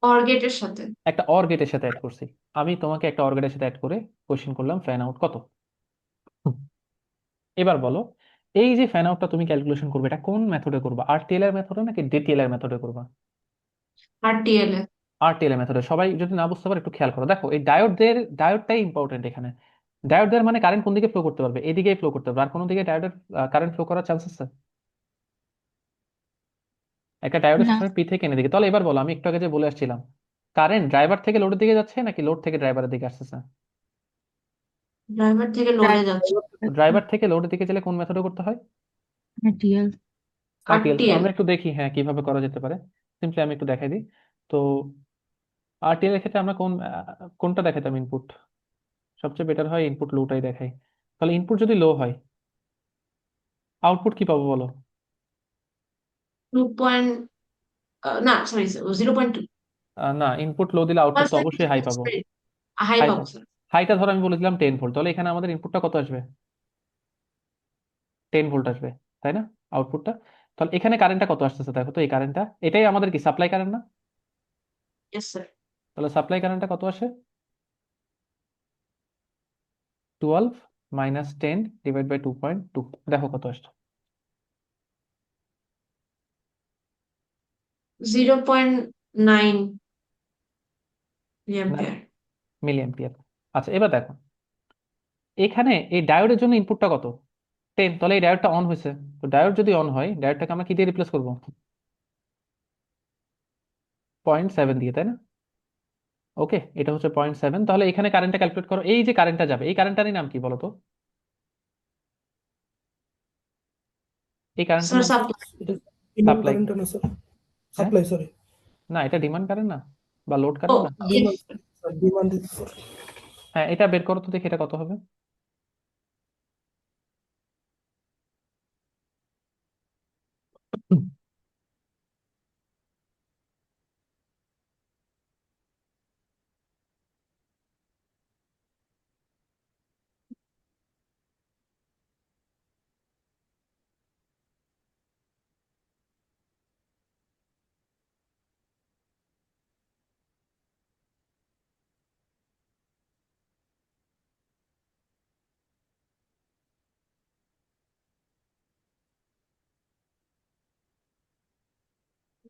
অর গেটের সাথে। একটা অর গেটের সাথে অ্যাড করছি। আমি তোমাকে একটা অর গেটের সাথে অ্যাড করে কোশ্চেন করলাম ফ্যান আউট কত। হুম, এবার বলো, এই যে ফ্যান আউটটা তুমি ক্যালকুলেশন করবে এটা কোন মেথডে করবা, আরটিএল এর মেথডে নাকি ডিটিএল এর মেথডে করবা? আরটিএল এ। আরটিএল এর মেথডে। সবাই যদি না বুঝতে পারে একটু খেয়াল করো, দেখো এই ডায়োডটাই ইম্পর্টেন্ট এখানে। ডায়োডদের মানে কারেন্ট কোন দিকে ফ্লো করতে পারবে, এদিকেই ফ্লো করতে পারবে, আর কোনো দিকে ডায়োডের কারেন্ট ফ্লো করার চান্স আছে? একটা ডায়োডের না। সবসময় পি থেকে এনে দিকে। তাহলে এবার বলো, আমি একটু আগে যে বলে আসছিলাম, কারেন্ট ড্রাইভার থেকে লোডের দিকে যাচ্ছে নাকি লোড থেকে ড্রাইভারের দিকে আসতেছে? ড্রাইভার থেকে লোডে যাচ্ছে। ড্রাইভার থেকে লোডের দিকে গেলে কোন মেথডে করতে হয়? আরটিএল। আরটিএল। তো আরটিএল। আমরা একটু দেখি হ্যাঁ কিভাবে করা যেতে পারে। সিম্পলি আমি একটু দেখাই দিই। তো আরটিএল এর ক্ষেত্রে আমরা কোনটা দেখাতাম ইনপুট? সবচেয়ে বেটার হয় ইনপুট লোটাই দেখাই। তাহলে ইনপুট যদি লো হয়, আউটপুট কি পাবো বলো? 2 না সরি, 0.2। না, ইনপুট লো দিলে আউটপুট তো অবশ্যই হাই পাবো। হাই হাই পাবো পাবো। স্যার। হাইটা ধরো আমি বলেছিলাম 10 ভোল্ট, তাহলে এখানে আমাদের ইনপুটটা কত আসবে? 10 ভোল্ট আসবে, তাই না আউটপুটটা? তাহলে এখানে কারেন্টটা কত আসতেছে দেখো তো, এই কারেন্টটা এটাই আমাদের কি সাপ্লাই কারেন্ট না? Yes sir. তাহলে সাপ্লাই কারেন্টটা কত আসে? 12 মাইনাস 10 ডিভাইড বাই 2.2, দেখো কত আসছে। 0.9 অ্যাম্পিয়ার। মিলি অ্যাম্পিয়ার। আচ্ছা, এবার দেখো এখানে এই ডায়োডের জন্য ইনপুটটা কত? 10। তাহলে এই ডায়োডটা অন হয়েছে, তো ডায়োড যদি অন হয় ডায়োডটাকে আমরা কি দিয়ে রিপ্লেস করবো? 0.7 দিয়ে, তাই না? ওকে, এটা হচ্ছে 0.7। তাহলে এখানে কারেন্টটা ক্যালকুলেট করো, এই যে কারেন্টটা যাবে এই কারেন্টটারই নাম কি বলো তো? এই কারেন্টের স্যার নাম কি? সাপ্লাই। এটা ডিমান্ড সাপ্লাই। কারেন্ট না স্যার, হ্যাঁ, সাপ্লাই সরি, না এটা ডিমান্ড কারেন্ট না, বা লোড ও কারেন্ট না। Demand, sir demand sir. হ্যাঁ, এটা বের করো তো দেখি এটা কত হবে।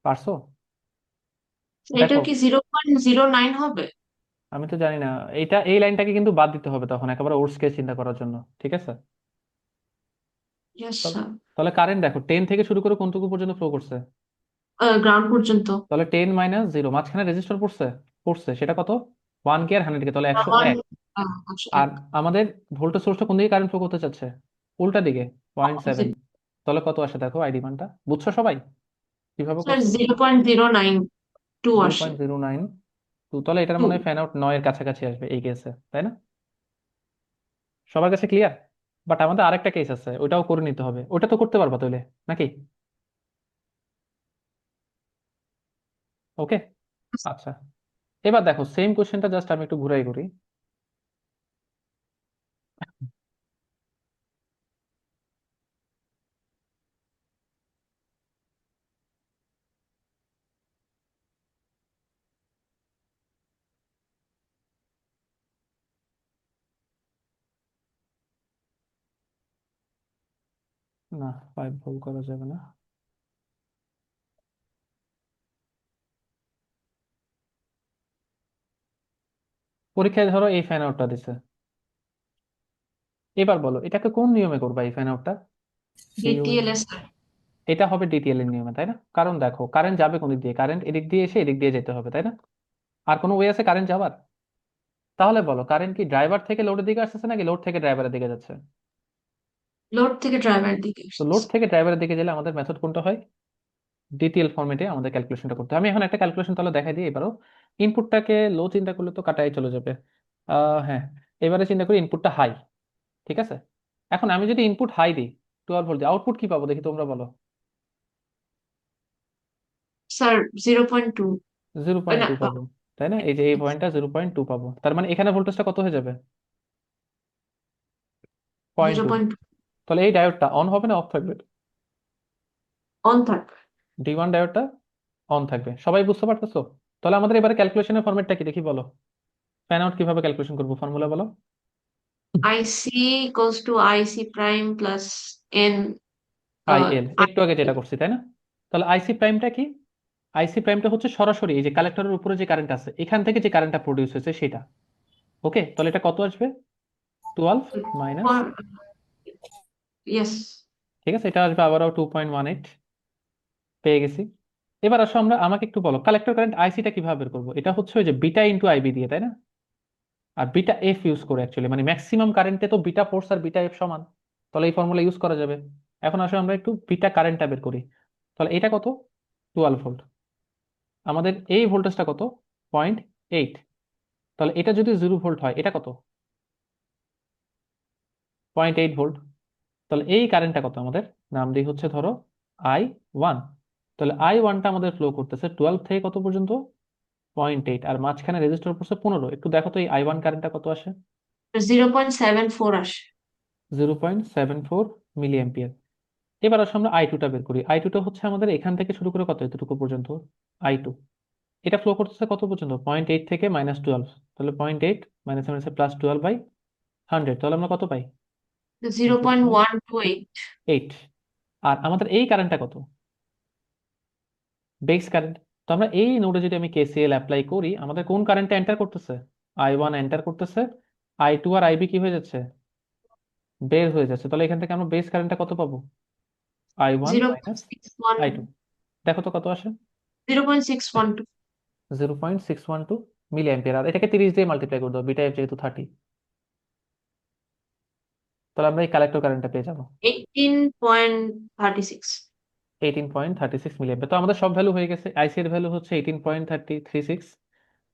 পারছো? এটা দেখো, কি 0.09 হবে? আমি তো জানি না। এই লাইনটাকে কিন্তু বাদ দিতে হবে তখন, একেবারে ওর্স কেস চিন্তা করার জন্য, ঠিক আছে? ইয়েস তাহলে স্যার। তাহলে কারেন্ট দেখো 10 থেকে শুরু করে কোনটুকু পর্যন্ত ফ্লো করছে? গ্রাউন্ড পর্যন্ত। তাহলে 10 - 0, মাঝখানে রেজিস্টার পড়ছে, পড়ছে সেটা কত? 1 কে আর 100 কে, তাহলে 1, 101। আর 101। আমাদের ভোল্টেজ সোর্সটা কোন দিকে কারেন্ট ফ্লো করতে চাচ্ছে? উল্টা দিকে, 0.7। অপোজিট। তাহলে কত আসে দেখো আইডি মানটা, বুঝছো সবাই কিভাবে স্যার করছি? 0.092 জিরো আসে। পয়েন্ট জিরো নাইন টু তাহলে এটার টু। মনে হয় ফ্যান আউট 9 এর কাছাকাছি আসবে এই কেসে, তাই না? সবার কাছে ক্লিয়ার? বাট আমাদের আরেকটা কেস আছে, ওটাও করে নিতে হবে, ওটা তো করতে পারবা তাহলে, নাকি? ওকে, আচ্ছা। এবার দেখো সেম কোশ্চেনটা, জাস্ট আমি একটু ঘুরাই করি। না, 5 ভুল করা যাবে না। পরীক্ষায় ধরো এই ফ্যান আউটটা দিছে, এবার বলো এটাকে কোন নিয়মে করবা এই ফ্যান আউটটা? ডিটিএলএস স্যার। এটা হবে ডিটিএল এর নিয়মে, তাই না? কারণ দেখো কারেন্ট যাবে কোন দিক দিয়ে, কারেন্ট এদিক দিয়ে এসে এদিক দিয়ে যেতে হবে, তাই না? আর কোনো ওয়ে আছে কারেন্ট যাবার? তাহলে বলো কারেন্ট কি ড্রাইভার থেকে লোডের দিকে আসতেছে নাকি লোড থেকে ড্রাইভারের দিকে যাচ্ছে? লোড থেকে ড্রাইভার দিকে তো লোড আসছে। থেকে ড্রাইভারের দিকে গেলে আমাদের মেথড কোনটা হয়? ডিটিএল ফরম্যাটে আমাদের ক্যালকুলেশনটা করতে হয়। আমি এখন একটা ক্যালকুলেশন তাহলে দেখাই দিই এবারও। ইনপুটটাকে লো চিন্তা করলে তো কাটাই চলে যাবে। হ্যাঁ, এবারে চিন্তা করি ইনপুটটা হাই, ঠিক আছে? এখন আমি যদি ইনপুট হাই দিই, 12 ভোল্ট দিই, আউটপুট কি পাবো দেখি তোমরা বলো। স্যার 0.2। জিরো পয়েন্ট না, টু পাবো, তাই না? এই যে এই পয়েন্টটা 0.2 পাবো, তার মানে এখানে ভোল্টেজটা কত হয়ে যাবে? 0.2। 0.2 তাহলে এই ডায়োডটা অন হবে না অফ থাকবে? অন থাকবে। D1 ডায়োডটা অন থাকবে, সবাই বুঝতে পারতেছো? তাহলে আমাদের এবারে ক্যালকুলেশনের ফরম্যাটটা কি দেখি বলো। ফ্যান আউট কিভাবে ক্যালকুলেশন করবো, ফর্মুলা বলো। IC equals to IC prime plus N. IL, একটু আগে যেটা করছি, তাই না? তাহলে আইসি প্রাইমটা কি? আইসি প্রাইমটা হচ্ছে সরাসরি এই যে কালেক্টরের উপরে যে কারেন্ট আছে এখান থেকে যে কারেন্টটা প্রডিউস হয়েছে সেটা। ওকে, তাহলে এটা কত আসবে? 12 মাইনাস, ইয়েস। ঠিক আছে, এটা আসবে আবারও 2.18। পেয়ে গেছি। এবার আসো আমরা, আমাকে একটু বলো কালেক্টর কারেন্ট আইসিটা কিভাবে বের করবো। এটা হচ্ছে ওই যে বিটা ইন্টু আইবি দিয়ে, তাই না? আর বিটা এফ ইউজ করে অ্যাকচুয়ালি, মানে ম্যাক্সিমাম কারেন্টে তো বিটা ফোর্স আর বিটা এফ সমান, তাহলে এই ফর্মুলা ইউজ করা যাবে। এখন আসলে আমরা একটু বিটা কারেন্টটা বের করি। তাহলে এটা কত? 12 ভোল্ট। আমাদের এই ভোল্টেজটা কত? 0.8। তাহলে এটা যদি 0 ভোল্ট হয়, এটা কত? 0.8 ভোল্ট। তাহলে এই কারেন্টটা কত আমাদের? নাম দিই হচ্ছে ধরো I1। তাহলে I1টা আমাদের ফ্লো করতেছে 12 থেকে কত পর্যন্ত? 0.8, আর মাঝখানে রেজিস্টার পড়ছে 15। একটু দেখো তো এই I1 কারেন্টটা কত আসে? 0.74 আসে। 0.74 মিলি অ্যাম্পিয়ার। এবার আসলে আমরা I2টা বের করি। I2টা হচ্ছে আমাদের এখান থেকে শুরু করে কত, এতটুকু পর্যন্ত I2। এটা ফ্লো করতেছে কত পর্যন্ত? 0.8 থেকে -12। তাহলে 0.8 মাইনাস প্লাস 12/100, তাহলে আমরা কত পাই? 0.128। 8। আর আমাদের এই কারেন্টটা কত? Base current. তো আমরা এই নোডে যদি আমি কেসিএল অ্যাপ্লাই করি, আমাদের কোন কারেন্টটা এন্টার করতেছে? I1 এন্টার করতেছে, I2 আর আইবি কি হয়ে যাচ্ছে? বের হয়ে যাচ্ছে। তাহলে এখান থেকে আমরা বেস কারেন্টটা কত পাবো? I1 zero minus point six one I2। দেখো তো কত আসে? 0.612। 0.612 মিলি অ্যাম্পিয়ার। আর এটাকে 30 দিয়ে মাল্টিপ্লাই করে দাও, বিটা এফ যেহেতু 30। তাহলে আমরা এই কালেক্টর কারেন্টটা পেয়ে যাবো 18.36। 18.36 মিলি। তো আমাদের সব ভ্যালু হয়ে গেছে। আইসি এর ভ্যালু হচ্ছে 18.36,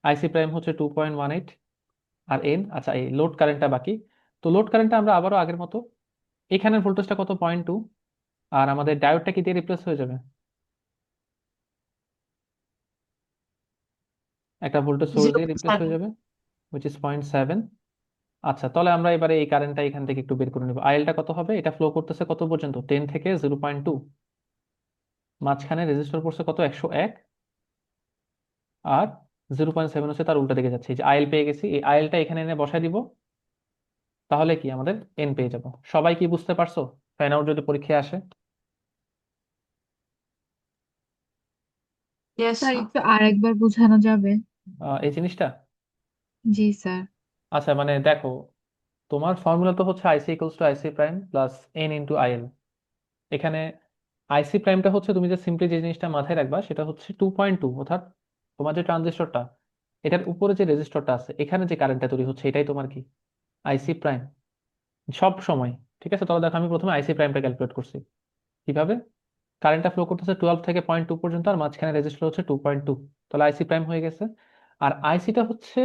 আইসি প্রাইম হচ্ছে 2.18, আর এন, আচ্ছা এই লোড কারেন্টটা বাকি। তো লোড কারেন্টটা আমরা আবারও আগের মতো, এখানের ভোল্টেজটা কত, 0.2, আর আমাদের ডায়োডটা কি দিয়ে রিপ্লেস হয়ে যাবে, একটা ভোল্টেজ সোর্স জিরো দিয়ে রিপ্লেস হয়ে যাবে, উইচ ইজ 0.7। আচ্ছা, তাহলে আমরা এবারে এই কারেন্টটা এখান থেকে একটু বের করে নেব। আইএলটা কত হবে, এটা ফ্লো করতেছে কত পর্যন্ত, 10 থেকে 0.2, মাঝখানে রেজিস্টর পড়ছে কত, 101, আর 0.7 হচ্ছে তার উল্টা দিকে যাচ্ছে। এই যে আইএল পেয়ে গেছি, এই আইএলটা এখানে এনে বসাই দিব, তাহলে কি আমাদের এন পেয়ে যাব। সবাই কি বুঝতে পারছো ফ্যান আউট যদি পরীক্ষায় আসে ইয়েস। স্যার একটু আরেকবার বোঝানো যাবে? এই জিনিসটা? জি স্যার। আচ্ছা মানে দেখো, তোমার ফর্মুলা তো হচ্ছে IC equals to IC prime plus N into IL. এখানে আইসি প্রাইমটা হচ্ছে, তুমি যে সিম্পলি যে জিনিসটা মাথায় রাখবা সেটা হচ্ছে 2.2, অর্থাৎ তোমার যে ট্রানজিস্টরটা, এটার উপরে যে রেজিস্টরটা আছে এখানে যে কারেন্টটা তৈরি হচ্ছে এটাই তোমার কি আইসি প্রাইম সব সময়। ঠিক আছে, তাহলে দেখো আমি প্রথমে আইসি প্রাইমটা ক্যালকুলেট করছি কিভাবে। কারেন্টটা ফ্লো করতেছে 12 থেকে 0.2 পর্যন্ত, আর মাঝখানে রেজিস্টার হচ্ছে 2.2, তাহলে আইসি প্রাইম হয়ে গেছে। আর আইসিটা হচ্ছে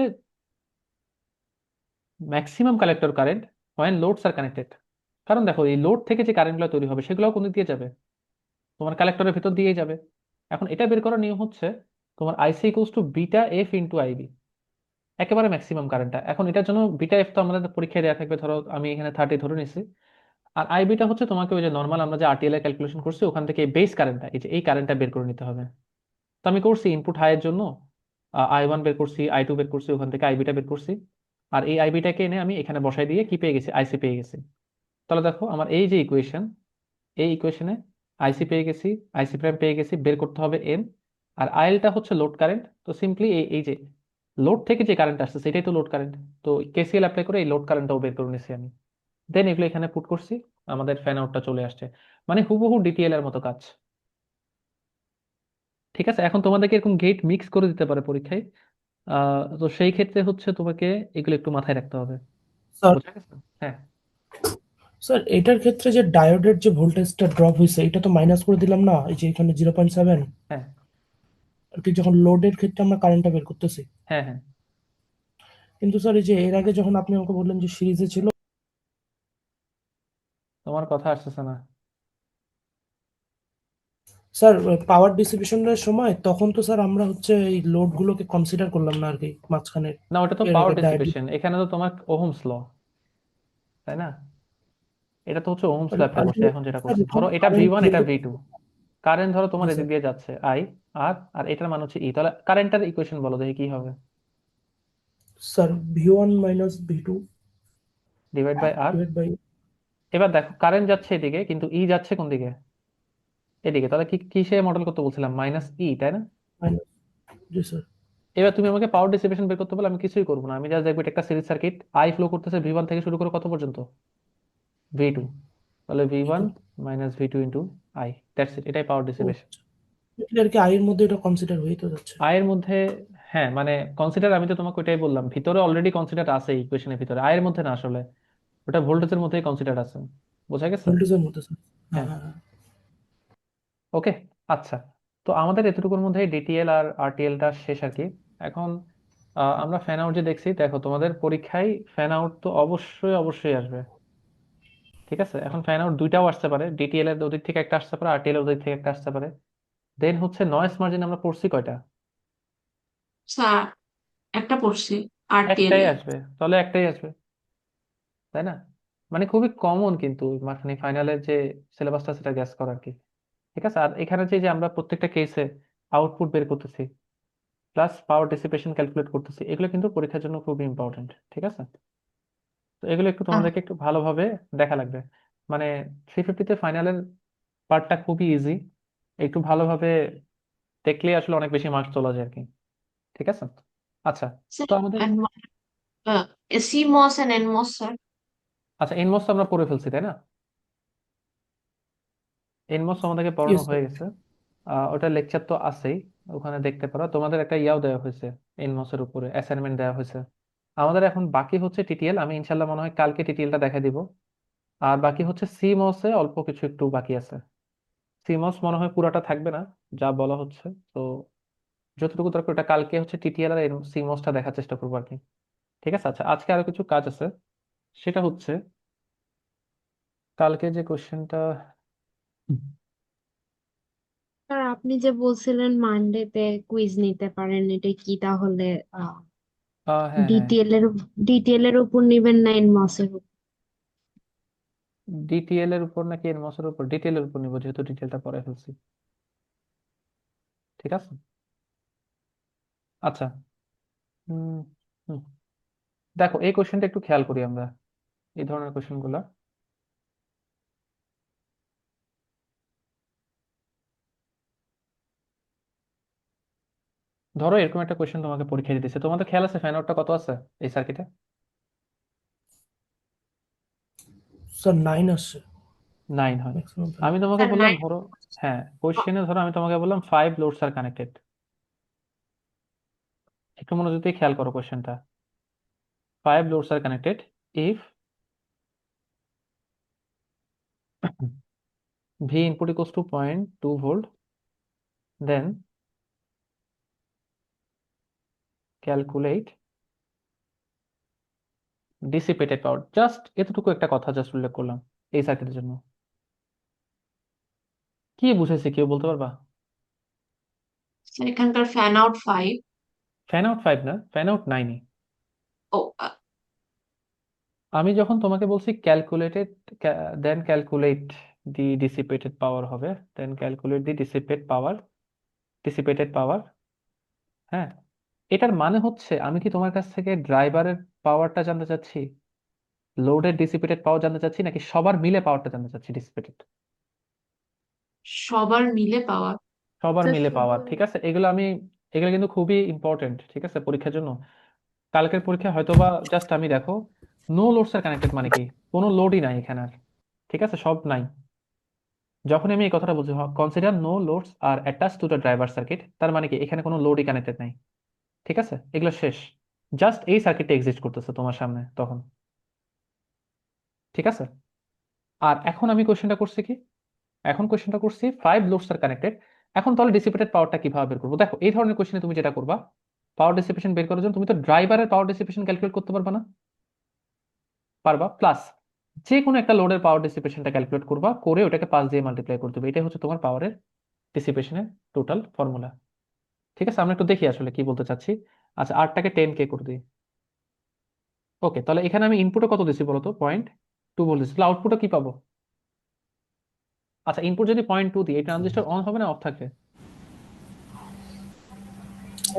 maximum collector current when loads are connected. কারণ দেখো এই লোড থেকে যে কারেন্টগুলো তৈরি হবে সেগুলো কোন দিক দিয়ে যাবে, তোমার কালেক্টরের ভিতর দিয়েই যাবে। এখন এটা বের করার নিয়ম হচ্ছে তোমার IC equals to beta F into IB, একেবারে ম্যাক্সিমাম কারেন্টটা। এখন এটার জন্য বিটা এফ তো আমাদের পরীক্ষায় দেওয়া থাকবে, ধরো আমি এখানে 30 ধরে নিছি, আর আইবিটা হচ্ছে তোমাকে ওই যে নর্মাল আমরা যে আরটিএল এর ক্যালকুলেশন করছি ওখান থেকে বেস কারেন্টটা, এই যে এই কারেন্টটা বের করে নিতে হবে। তো আমি করছি ইনপুট হাই এর জন্য I1 বের করছি, I2 বের করছি, ওখান থেকে আইবিটা বের করছি, আর এই আইবিটাকে এনে আমি এখানে বসাই দিয়ে কি পেয়ে গেছি, আইসি পেয়ে গেছি। তাহলে দেখো আমার এই যে ইকুয়েশন, এই ইকুয়েশনে আইসি পেয়ে গেছি, আইসি প্রাইম পেয়ে গেছি, বের করতে হবে এন, আর আইএলটা হচ্ছে লোড কারেন্ট। তো সিম্পলি এই এই যে লোড থেকে যে কারেন্ট আসছে সেটাই তো লোড কারেন্ট, তো কেসিএল অ্যাপ্লাই করে এই লোড কারেন্টটাও বের করে নিছি আমি। দেন এগুলো এখানে পুট করছি, আমাদের ফ্যান আউটটা চলে আসছে, মানে হুবহু ডিটিএল এর মতো কাজ। ঠিক আছে, এখন তোমাদেরকে এরকম গেট মিক্স করে দিতে পারে পরীক্ষায়, তো সেই ক্ষেত্রে হচ্ছে তোমাকে এগুলো একটু মাথায় রাখতে হবে। স্যার বুঝা গেছে? হ্যাঁ। স্যার এটার ক্ষেত্রে যে ডায়োডের যে ভোল্টেজটা ড্রপ হয়েছে এটা তো মাইনাস করে দিলাম না, এই যে এখানে 0.7 হ্যাঁ। আর কি, যখন লোডের ক্ষেত্রে আমরা কারেন্টটা বের করতেছি। হ্যাঁ। হ্যাঁ। কিন্তু স্যার এই যে এর আগে যখন আপনি আমাকে বললেন যে সিরিজে ছিল, তোমার কথা আসতেছে না। স্যার পাওয়ার ডিস্ট্রিবিউশনের সময় তখন তো স্যার আমরা হচ্ছে এই লোড গুলোকে কনসিডার করলাম না আর কি মাঝখানের, না, ওটা তো এর পাওয়ার আগে ডায়োড। ডিসিপেশন, এখানে তো তোমার ওহমস ল, তাই না? এটা তো হচ্ছে ওহমস ল অ্যাপ্লাই করছে এখন যেটা স্যার করছে। ধরো ওখানে এটা কারেন্ট ভি1, এটা ভি2, কারেন্ট ধরো তোমার জি এদিক স্যার, দিয়ে যাচ্ছে আই, আর আর এটার মান হচ্ছে ই, তাহলে কারেন্টের ইকুয়েশন বলো দেখি কি হবে, sir V1 minus V2 divide by R. Divide by এবার দেখো কারেন্ট যাচ্ছে এদিকে কিন্তু ই যাচ্ছে কোন দিকে, এদিকে, তাহলে কি কিসে মডেল করতে বলছিলাম, মাইনাস ই, তাই না? মাইনাস, জি স্যার। এবার তুমি আমাকে পাওয়ার ডিসিপেশন বের করতে বলে আমি কিছুই করবো না, আমি জাস্ট দেখবো এটা একটা সিরিজ সার্কিট, আই ফ্লো করতেছে ভি1 থেকে শুরু করে কত পর্যন্ত, ভি2, তাহলে V1 V2 minus ভি2 into I, that's it, এটাই পাওয়ার ও ডিসিপেশন। এটা আর কি আই এর মধ্যে এটা কনসিডার হয়ে তো যাচ্ছে। আয়ের মধ্যে, হ্যাঁ মানে কনসিডার, আমি তো তোমাকে ওইটাই বললাম, ভিতরে অলরেডি কনসিডার আছে ইকুয়েশনের ভিতরে, আয়ের মধ্যে না আসলে, ওটা ভোল্টেজের মধ্যেই কনসিডার আছে। বোঝা গেছে? ভোল্টেজের মধ্যে স্যার, হ্যাঁ হ্যাঁ। হ্যাঁ হ্যাঁ। ওকে। আচ্ছা, তো আমাদের এতটুকুর মধ্যে ডিটিএল আর আরটিএলটা শেষ আর কি। এখন আমরা ফ্যান আউট যে দেখছি, দেখো তোমাদের পরীক্ষায় ফ্যান আউট তো অবশ্যই অবশ্যই আসবে। ঠিক আছে, এখন ফ্যান আউট দুইটাও আসতে পারে, ডিটিএল এর ওদিক থেকে একটা আসতে পারে, আরটিএল এর ওদিক থেকে একটা আসতে পারে। দেন হচ্ছে নয়েজ মার্জিন আমরা পড়ছি কয়টা, স্যার একটা পড়ছি আরটিএল একটাই এ। আসবে, তাহলে একটাই আসবে, তাই না? মানে খুবই কমন কিন্তু মানে ফাইনালের যে সিলেবাসটা সেটা গ্যাস করা আর কি। ঠিক আছে, আর এখানে যে যে আমরা প্রত্যেকটা কেসে আউটপুট বের করতেছি প্লাস পাওয়ার ডিসিপেশন ক্যালকুলেট করতেছি, এগুলো কিন্তু পরীক্ষার জন্য খুবই ইম্পর্টেন্ট। ঠিক আছে, তো এগুলো একটু আহ, তোমাদেরকে একটু ভালোভাবে দেখা লাগবে। মানে 350-তে ফাইনালের পার্টটা খুবই ইজি, একটু ভালোভাবে দেখলে আসলে অনেক বেশি মার্কস তোলা যায় আর কি। ঠিক আছে। আচ্ছা, স্যার তো আমাদের, সিমস এন্ড এনমস স্যার। আচ্ছা এনমোস তো আমরা পড়ে ফেলছি তাই না, এনমোস আমাদেরকে পড়ানো ইয়েস স্যার। হয়ে গেছে। ওটা লেকচার তো আছেই, ওখানে দেখতে পারো। তোমাদের একটা ইয়াও দেওয়া হয়েছে, এনমোস এর উপরে অ্যাসাইনমেন্ট দেওয়া হয়েছে। আমাদের এখন বাকি হচ্ছে টিটিএল, আমি ইনশাল্লাহ মনে হয় কালকে টিটিএলটা দেখা দিব। আর বাকি হচ্ছে সিমসে অল্প কিছু একটু বাকি আছে। সিমস মনে হয় পুরাটা থাকবে না যা বলা হচ্ছে। তো যতটুকু দরকার ওটা কালকে হচ্ছে টিটিএল আর সিমসটা দেখার চেষ্টা করবো আর কি। ঠিক আছে। আচ্ছা, আজকে আরো কিছু কাজ আছে। সেটা হচ্ছে কালকে যে কোশ্চেনটা, স্যার আপনি যে বলছিলেন মানডেতে কুইজ নিতে পারেন, এটা কি তাহলে হ্যাঁ হ্যাঁ, ডিটিএল এর উপর নিবেন না এনমসের উপর? ডিটিএল এর উপর নাকি এনমস এর উপর? ডিটেল এর উপর নিবো, যেহেতু ডিটেলটা পরে ফেলছি। ঠিক আছে। আচ্ছা। হুম হুম দেখো এই কোশ্চেনটা একটু খেয়াল করি আমরা, এই ধরনের কোশ্চেন গুলা। ধরো এরকম একটা কোশ্চেন তোমাকে পরীক্ষা দিতেছে, তোমাদের খেয়াল আছে ফ্যান আউটটা কত আছে এই সার্কিটে? স্যার 9 আসছে 9 হয়। ম্যাক্সিমাম। আমি তোমাকে স্যার বললাম নাইন। ধরো, হ্যাঁ কোশ্চেনে ধরো আমি তোমাকে বললাম 5 লোডস আর কানেক্টেড। একটু মনোযোগ দিয়ে খেয়াল করো কোশ্চেনটা। 5 loads are connected if V input equals to 0.2 volt, then calculate dissipated power. Just এতটুকু একটা কথা জাস্ট উল্লেখ করলাম এই সার্কিটের জন্য। কি বুঝেছি কেউ বলতে পারবা? স্যার এখানকার ফ্যান আউট 5। ফ্যান আউট 5 না, ফ্যান আউট 9। ও আমি যখন তোমাকে বলছি calculated, then calculate the dissipated power হবে, দেন ক্যালকুলেট দি ডিসিপেটেড পাওয়ার। হ্যাঁ, এটার মানে হচ্ছে আমি কি তোমার কাছ থেকে ড্রাইভারের পাওয়ারটা জানতে চাচ্ছি, লোডের ডিসিপেটেড পাওয়ার জানতে চাচ্ছি, নাকি সবার মিলে পাওয়ারটা জানতে চাচ্ছি ডিসিপেটেড? সবার মিলে পাওয়া। সবার স্যার মিলে শুধু পাওয়ার। ঠিক আছে, এগুলো কিন্তু খুবই ইম্পর্টেন্ট, ঠিক আছে, পরীক্ষার জন্য। কালকের পরীক্ষা হয়তোবা জাস্ট আমি দেখো নো লোডস আর কানেক্টেড মানে কি, কোনো লোডই নাই এখানে আর। ঠিক আছে, সব নাই। যখন আমি এই কথাটা বলছি consider no loads are attach to the driver circuit, তার মানে কি এখানে কোনো লোডই কানেক্টেড নাই। ঠিক আছে, এগুলো শেষ। জাস্ট এই সার্কিটটা এক্সিস্ট করতেছে তোমার সামনে তখন। ঠিক আছে। আর এখন আমি কোশ্চেনটা করছি কি, এখন কোশ্চেনটা করছি 5 লোডস আর কানেক্টেড। এখন তাহলে ডিসিপেটেড পাওয়ারটা কিভাবে বের করবো? দেখো এই ধরনের কোশ্চেনে তুমি যেটা করবা, পাওয়ার ডিসিপেশন বের করার জন্য তুমি তো ড্রাইভারের পাওয়ার ডিসিপেশন ক্যালকুলেট করতে পারবা না? পারবা। প্লাস যে কোনো একটা লোডের পাওয়ার ডিসিপেশনটা ক্যালকুলেট করবা, করে ওটাকে 5 দিয়ে মাল্টিপ্লাই করতে হবে। এটাই হচ্ছে তোমার পাওয়ারের ডিসিপেশনের টোটাল ফর্মুলা। ঠিক আছে, আমরা একটু দেখি আসলে কি বলতে চাচ্ছি। আচ্ছা, 8টাকে 10K করে দিই। ওকে, তাহলে এখানে আমি ইনপুটে কত দিচ্ছি বলতো? 0.2 ভোল্ট দিচ্ছি, তাহলে আউটপুটে কি পাবো? আচ্ছা, ইনপুট যদি 0.2 দিই, এই ট্রানজিস্টর অন হবে না অফ থাকবে?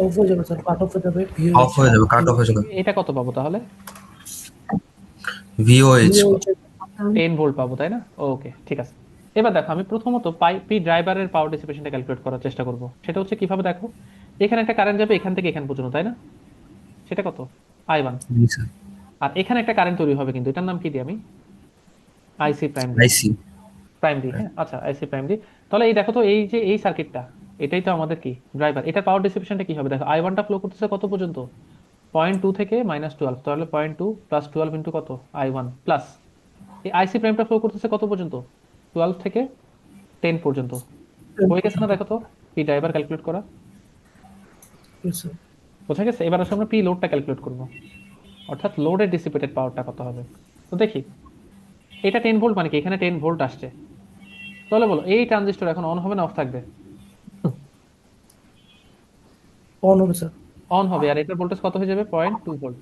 অফ হয়ে যাবে স্যার, কাট অফ হয়ে যাবে, অফ হয়ে যাবে, কাট অফ হয়ে যাবে। এটা কত পাবো তাহলে? ভিওএইচ। 10 ভোল্ট পাবো, তাই না? ওকে, ঠিক আছে। এবার দেখো আমি প্রথমত পি ড্রাইভারের পাওয়ার ডিসিপেশনটা ক্যালকুলেট করার চেষ্টা করব। সেটা হচ্ছে কিভাবে, দেখো এখানে একটা কারেন্ট যাবে এখান থেকে এখান পর্যন্ত, তাই না? সেটা কত? I1। জি স্যার। আর এখানে একটা কারেন্ট তৈরি হবে, কিন্তু এটার নাম কি দিই আমি? আইসি প্রাইম দিই। আইসি। প্রাইম দিই, হ্যাঁ, আচ্ছা আইসি প্রাইম দিই। তাহলে এই দেখো তো, এই যে এই সার্কিটটা, এটাই তো আমাদের কি ড্রাইভার। এটার পাওয়ার ডিসিপেশনটা কি হবে? দেখো I1টা ফ্লো করতেছে কত পর্যন্ত? 0.2 থেকে -12, তাহলে 0.2 প্লাস 12 ইন্টু কত? I1 প্লাস এই আইসি প্রাইমটা ফ্লো করতেছে কত পর্যন্ত? 12 থেকে 10 পর্যন্ত। 10 হয়ে গেছে না? পর্যন্ত। দেখো তো পি ড্রাইভার ক্যালকুলেট করা Yes, sir. বোঝা গেছে। এবার আসলে আমরা পি লোডটা ক্যালকুলেট করবো, অর্থাৎ লোডের ডিসিপেটেড পাওয়ারটা কত হবে। তো দেখি, এটা 10 ভোল্ট মানে কি, এখানে 10 ভোল্ট আসছে। তাহলে বলো এই ট্রানজিস্টর এখন অন হবে না অফ থাকবে? অন হবে স্যার। অন হবে। আর এটার ভোল্টেজ কত হয়ে যাবে? 0.2 ভোল্ট।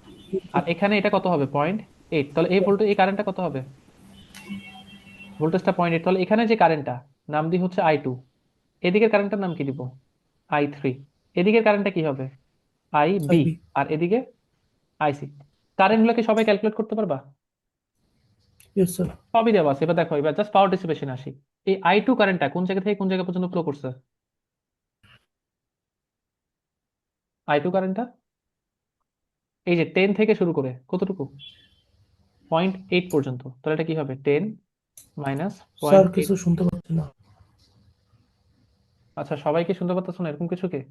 আর এখানে এটা কত হবে? 0.8। তাহলে এই ভোল্টেজ, এই কারেন্টটা কত হবে? ভোল্টেজটা 0.8। তাহলে এখানে যে কারেন্টটা নাম দিই হচ্ছে I2, এদিকের কারেন্টটার নাম কি দিব? I3। এদিকের কারেন্টটা কি হবে? IB। আইবি। আর এদিকে আইসি। কারেন্টগুলোকে সবাই ক্যালকুলেট করতে পারবা? Yes sir. সবই দেওয়া আছে। এবার দেখো, এবার জাস্ট পাওয়ার ডিসিপেশন আসি। এই I2 কারেন্টটা কোন জায়গা থেকে কোন জায়গা পর্যন্ত ফ্লো করছে? I2 কারেন্টটা এই যে 10 থেকে শুরু করে কতটুকু? 0.8 পর্যন্ত। তাহলে এটা কি হবে? 10 মাইনাস স্যার 0.8। কিছু শুনতে পাচ্ছি না। আচ্ছা, সবাইকে শুনতে পাচ্ছ না এরকম কিছু কি?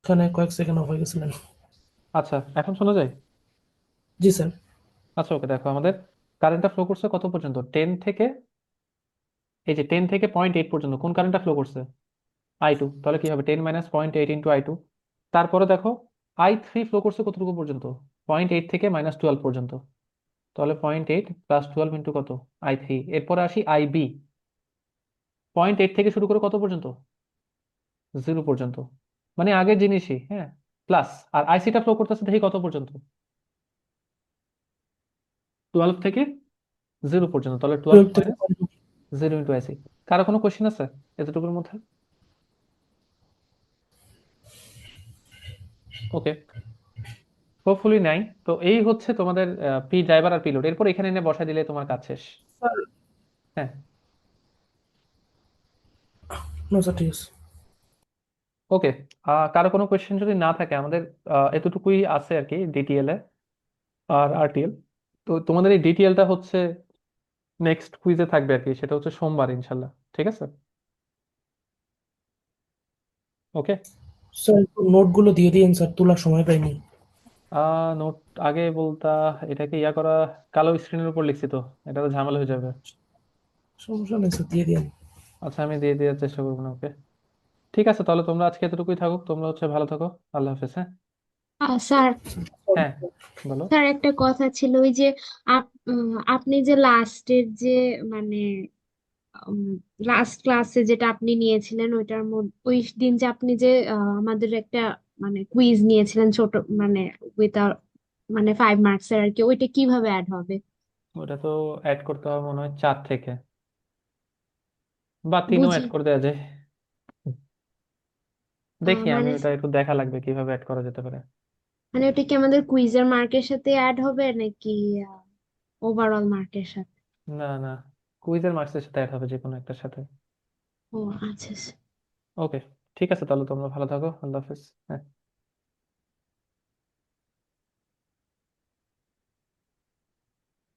এখানে কয়েক সেকেন্ড অফ হয়ে গেছিলেন। আচ্ছা, এখন শোনা যায়? জি স্যার। আচ্ছা ওকে, দেখো আমাদের কারেন্টটা ফ্লো করছে কত পর্যন্ত, 10 থেকে, এই যে 10 থেকে 0.8 পর্যন্ত কোন কারেন্টটা ফ্লো করছে, I2। তাহলে কি হবে, 10 মাইনাস 0.8 ইন্টু I2। তারপরে দেখো I3 ফ্লো করছে কতটুকু পর্যন্ত, 0.8 থেকে -12 পর্যন্ত। তাহলে 0.8 প্লাস 12 ইন্টু কত, I3। এরপরে আসি IB, 0.8 থেকে শুরু করে কত পর্যন্ত, 0 পর্যন্ত। মানে আগের জিনিসই, হ্যাঁ, প্লাস। আর আইসিটা ফ্লো করতেছে দেখি কত পর্যন্ত, 12 থেকে 0 পর্যন্ত। তাহলে 12 12 থেকে মাইনাস 0 ইন্টু আইসি। কারো কোনো কোশ্চেন আছে এতটুকুর মধ্যে? ওকে, হোপফুলি নাই। তো এই হচ্ছে তোমাদের পি ড্রাইভার আর পিলোড। এরপর এখানে এনে বসাই দিলে তোমার কাজ শেষ। স্যার, হ্যাঁ, নো স্যার, ঠিক আছে। ওকে। কারো কোনো কোয়েশ্চেন যদি না থাকে, আমাদের এতটুকুই আছে আর কি ডিটিএল এ আর আরটিএল। তো তোমাদের এই ডিটিএলটা হচ্ছে নেক্সট কুইজে থাকবে আর কি, সেটা হচ্ছে সোমবার ইনশাল্লাহ। ঠিক আছে, ওকে। স্যার একটু নোটগুলো দিয়ে দিয়েন স্যার, তোলার সময় পাইনি। নোট আগে বলতা, এটাকে ইয়া করা, কালো স্ক্রিনের উপর লিখছি তো, এটা তো ঝামেলা হয়ে যাবে। সমস্যা নেই স্যার, দিয়ে দিয়েন। আচ্ছা, আমি দিয়ে দেওয়ার চেষ্টা করবো না, ওকে। ঠিক আছে, তাহলে তোমরা আজকে এতটুকুই থাকুক, তোমরা হচ্ছে ভালো থাকো। আল্লাহ হাফেজ, হ্যাঁ। স্যার, হ্যাঁ, বলো। স্যার একটা কথা ছিল, ওই যে আপনি যে লাস্টের যে মানে লাস্ট ক্লাসে যেটা আপনি নিয়েছিলেন ওইটার মধ্যে, ওই দিন যে আপনি যে আমাদের একটা মানে কুইজ নিয়েছিলেন ছোট, মানে উইথআউট মানে 5 মার্কস এর আর কি, ওইটা কিভাবে অ্যাড হবে? ওটা তো অ্যাড করতে হবে মনে হয় 4 থেকে, বা 3ও বুঝি অ্যাড করে দেওয়া যায়। দেখি, আমি মানে ওটা একটু দেখা লাগবে কিভাবে অ্যাড করা যেতে পারে। মানে ওটা কি আমাদের কুইজের মার্কের সাথে অ্যাড হবে নাকি ওভারঅল মার্কের সাথে? না না, কুইজের মার্কসের সাথে অ্যাড হবে, যে কোনো একটার সাথে। ও আচ্ছা আচ্ছা। ওকে, ঠিক আছে, তাহলে তোমরা ভালো থাকো। আল্লাহ হাফেজ, হ্যাঁ।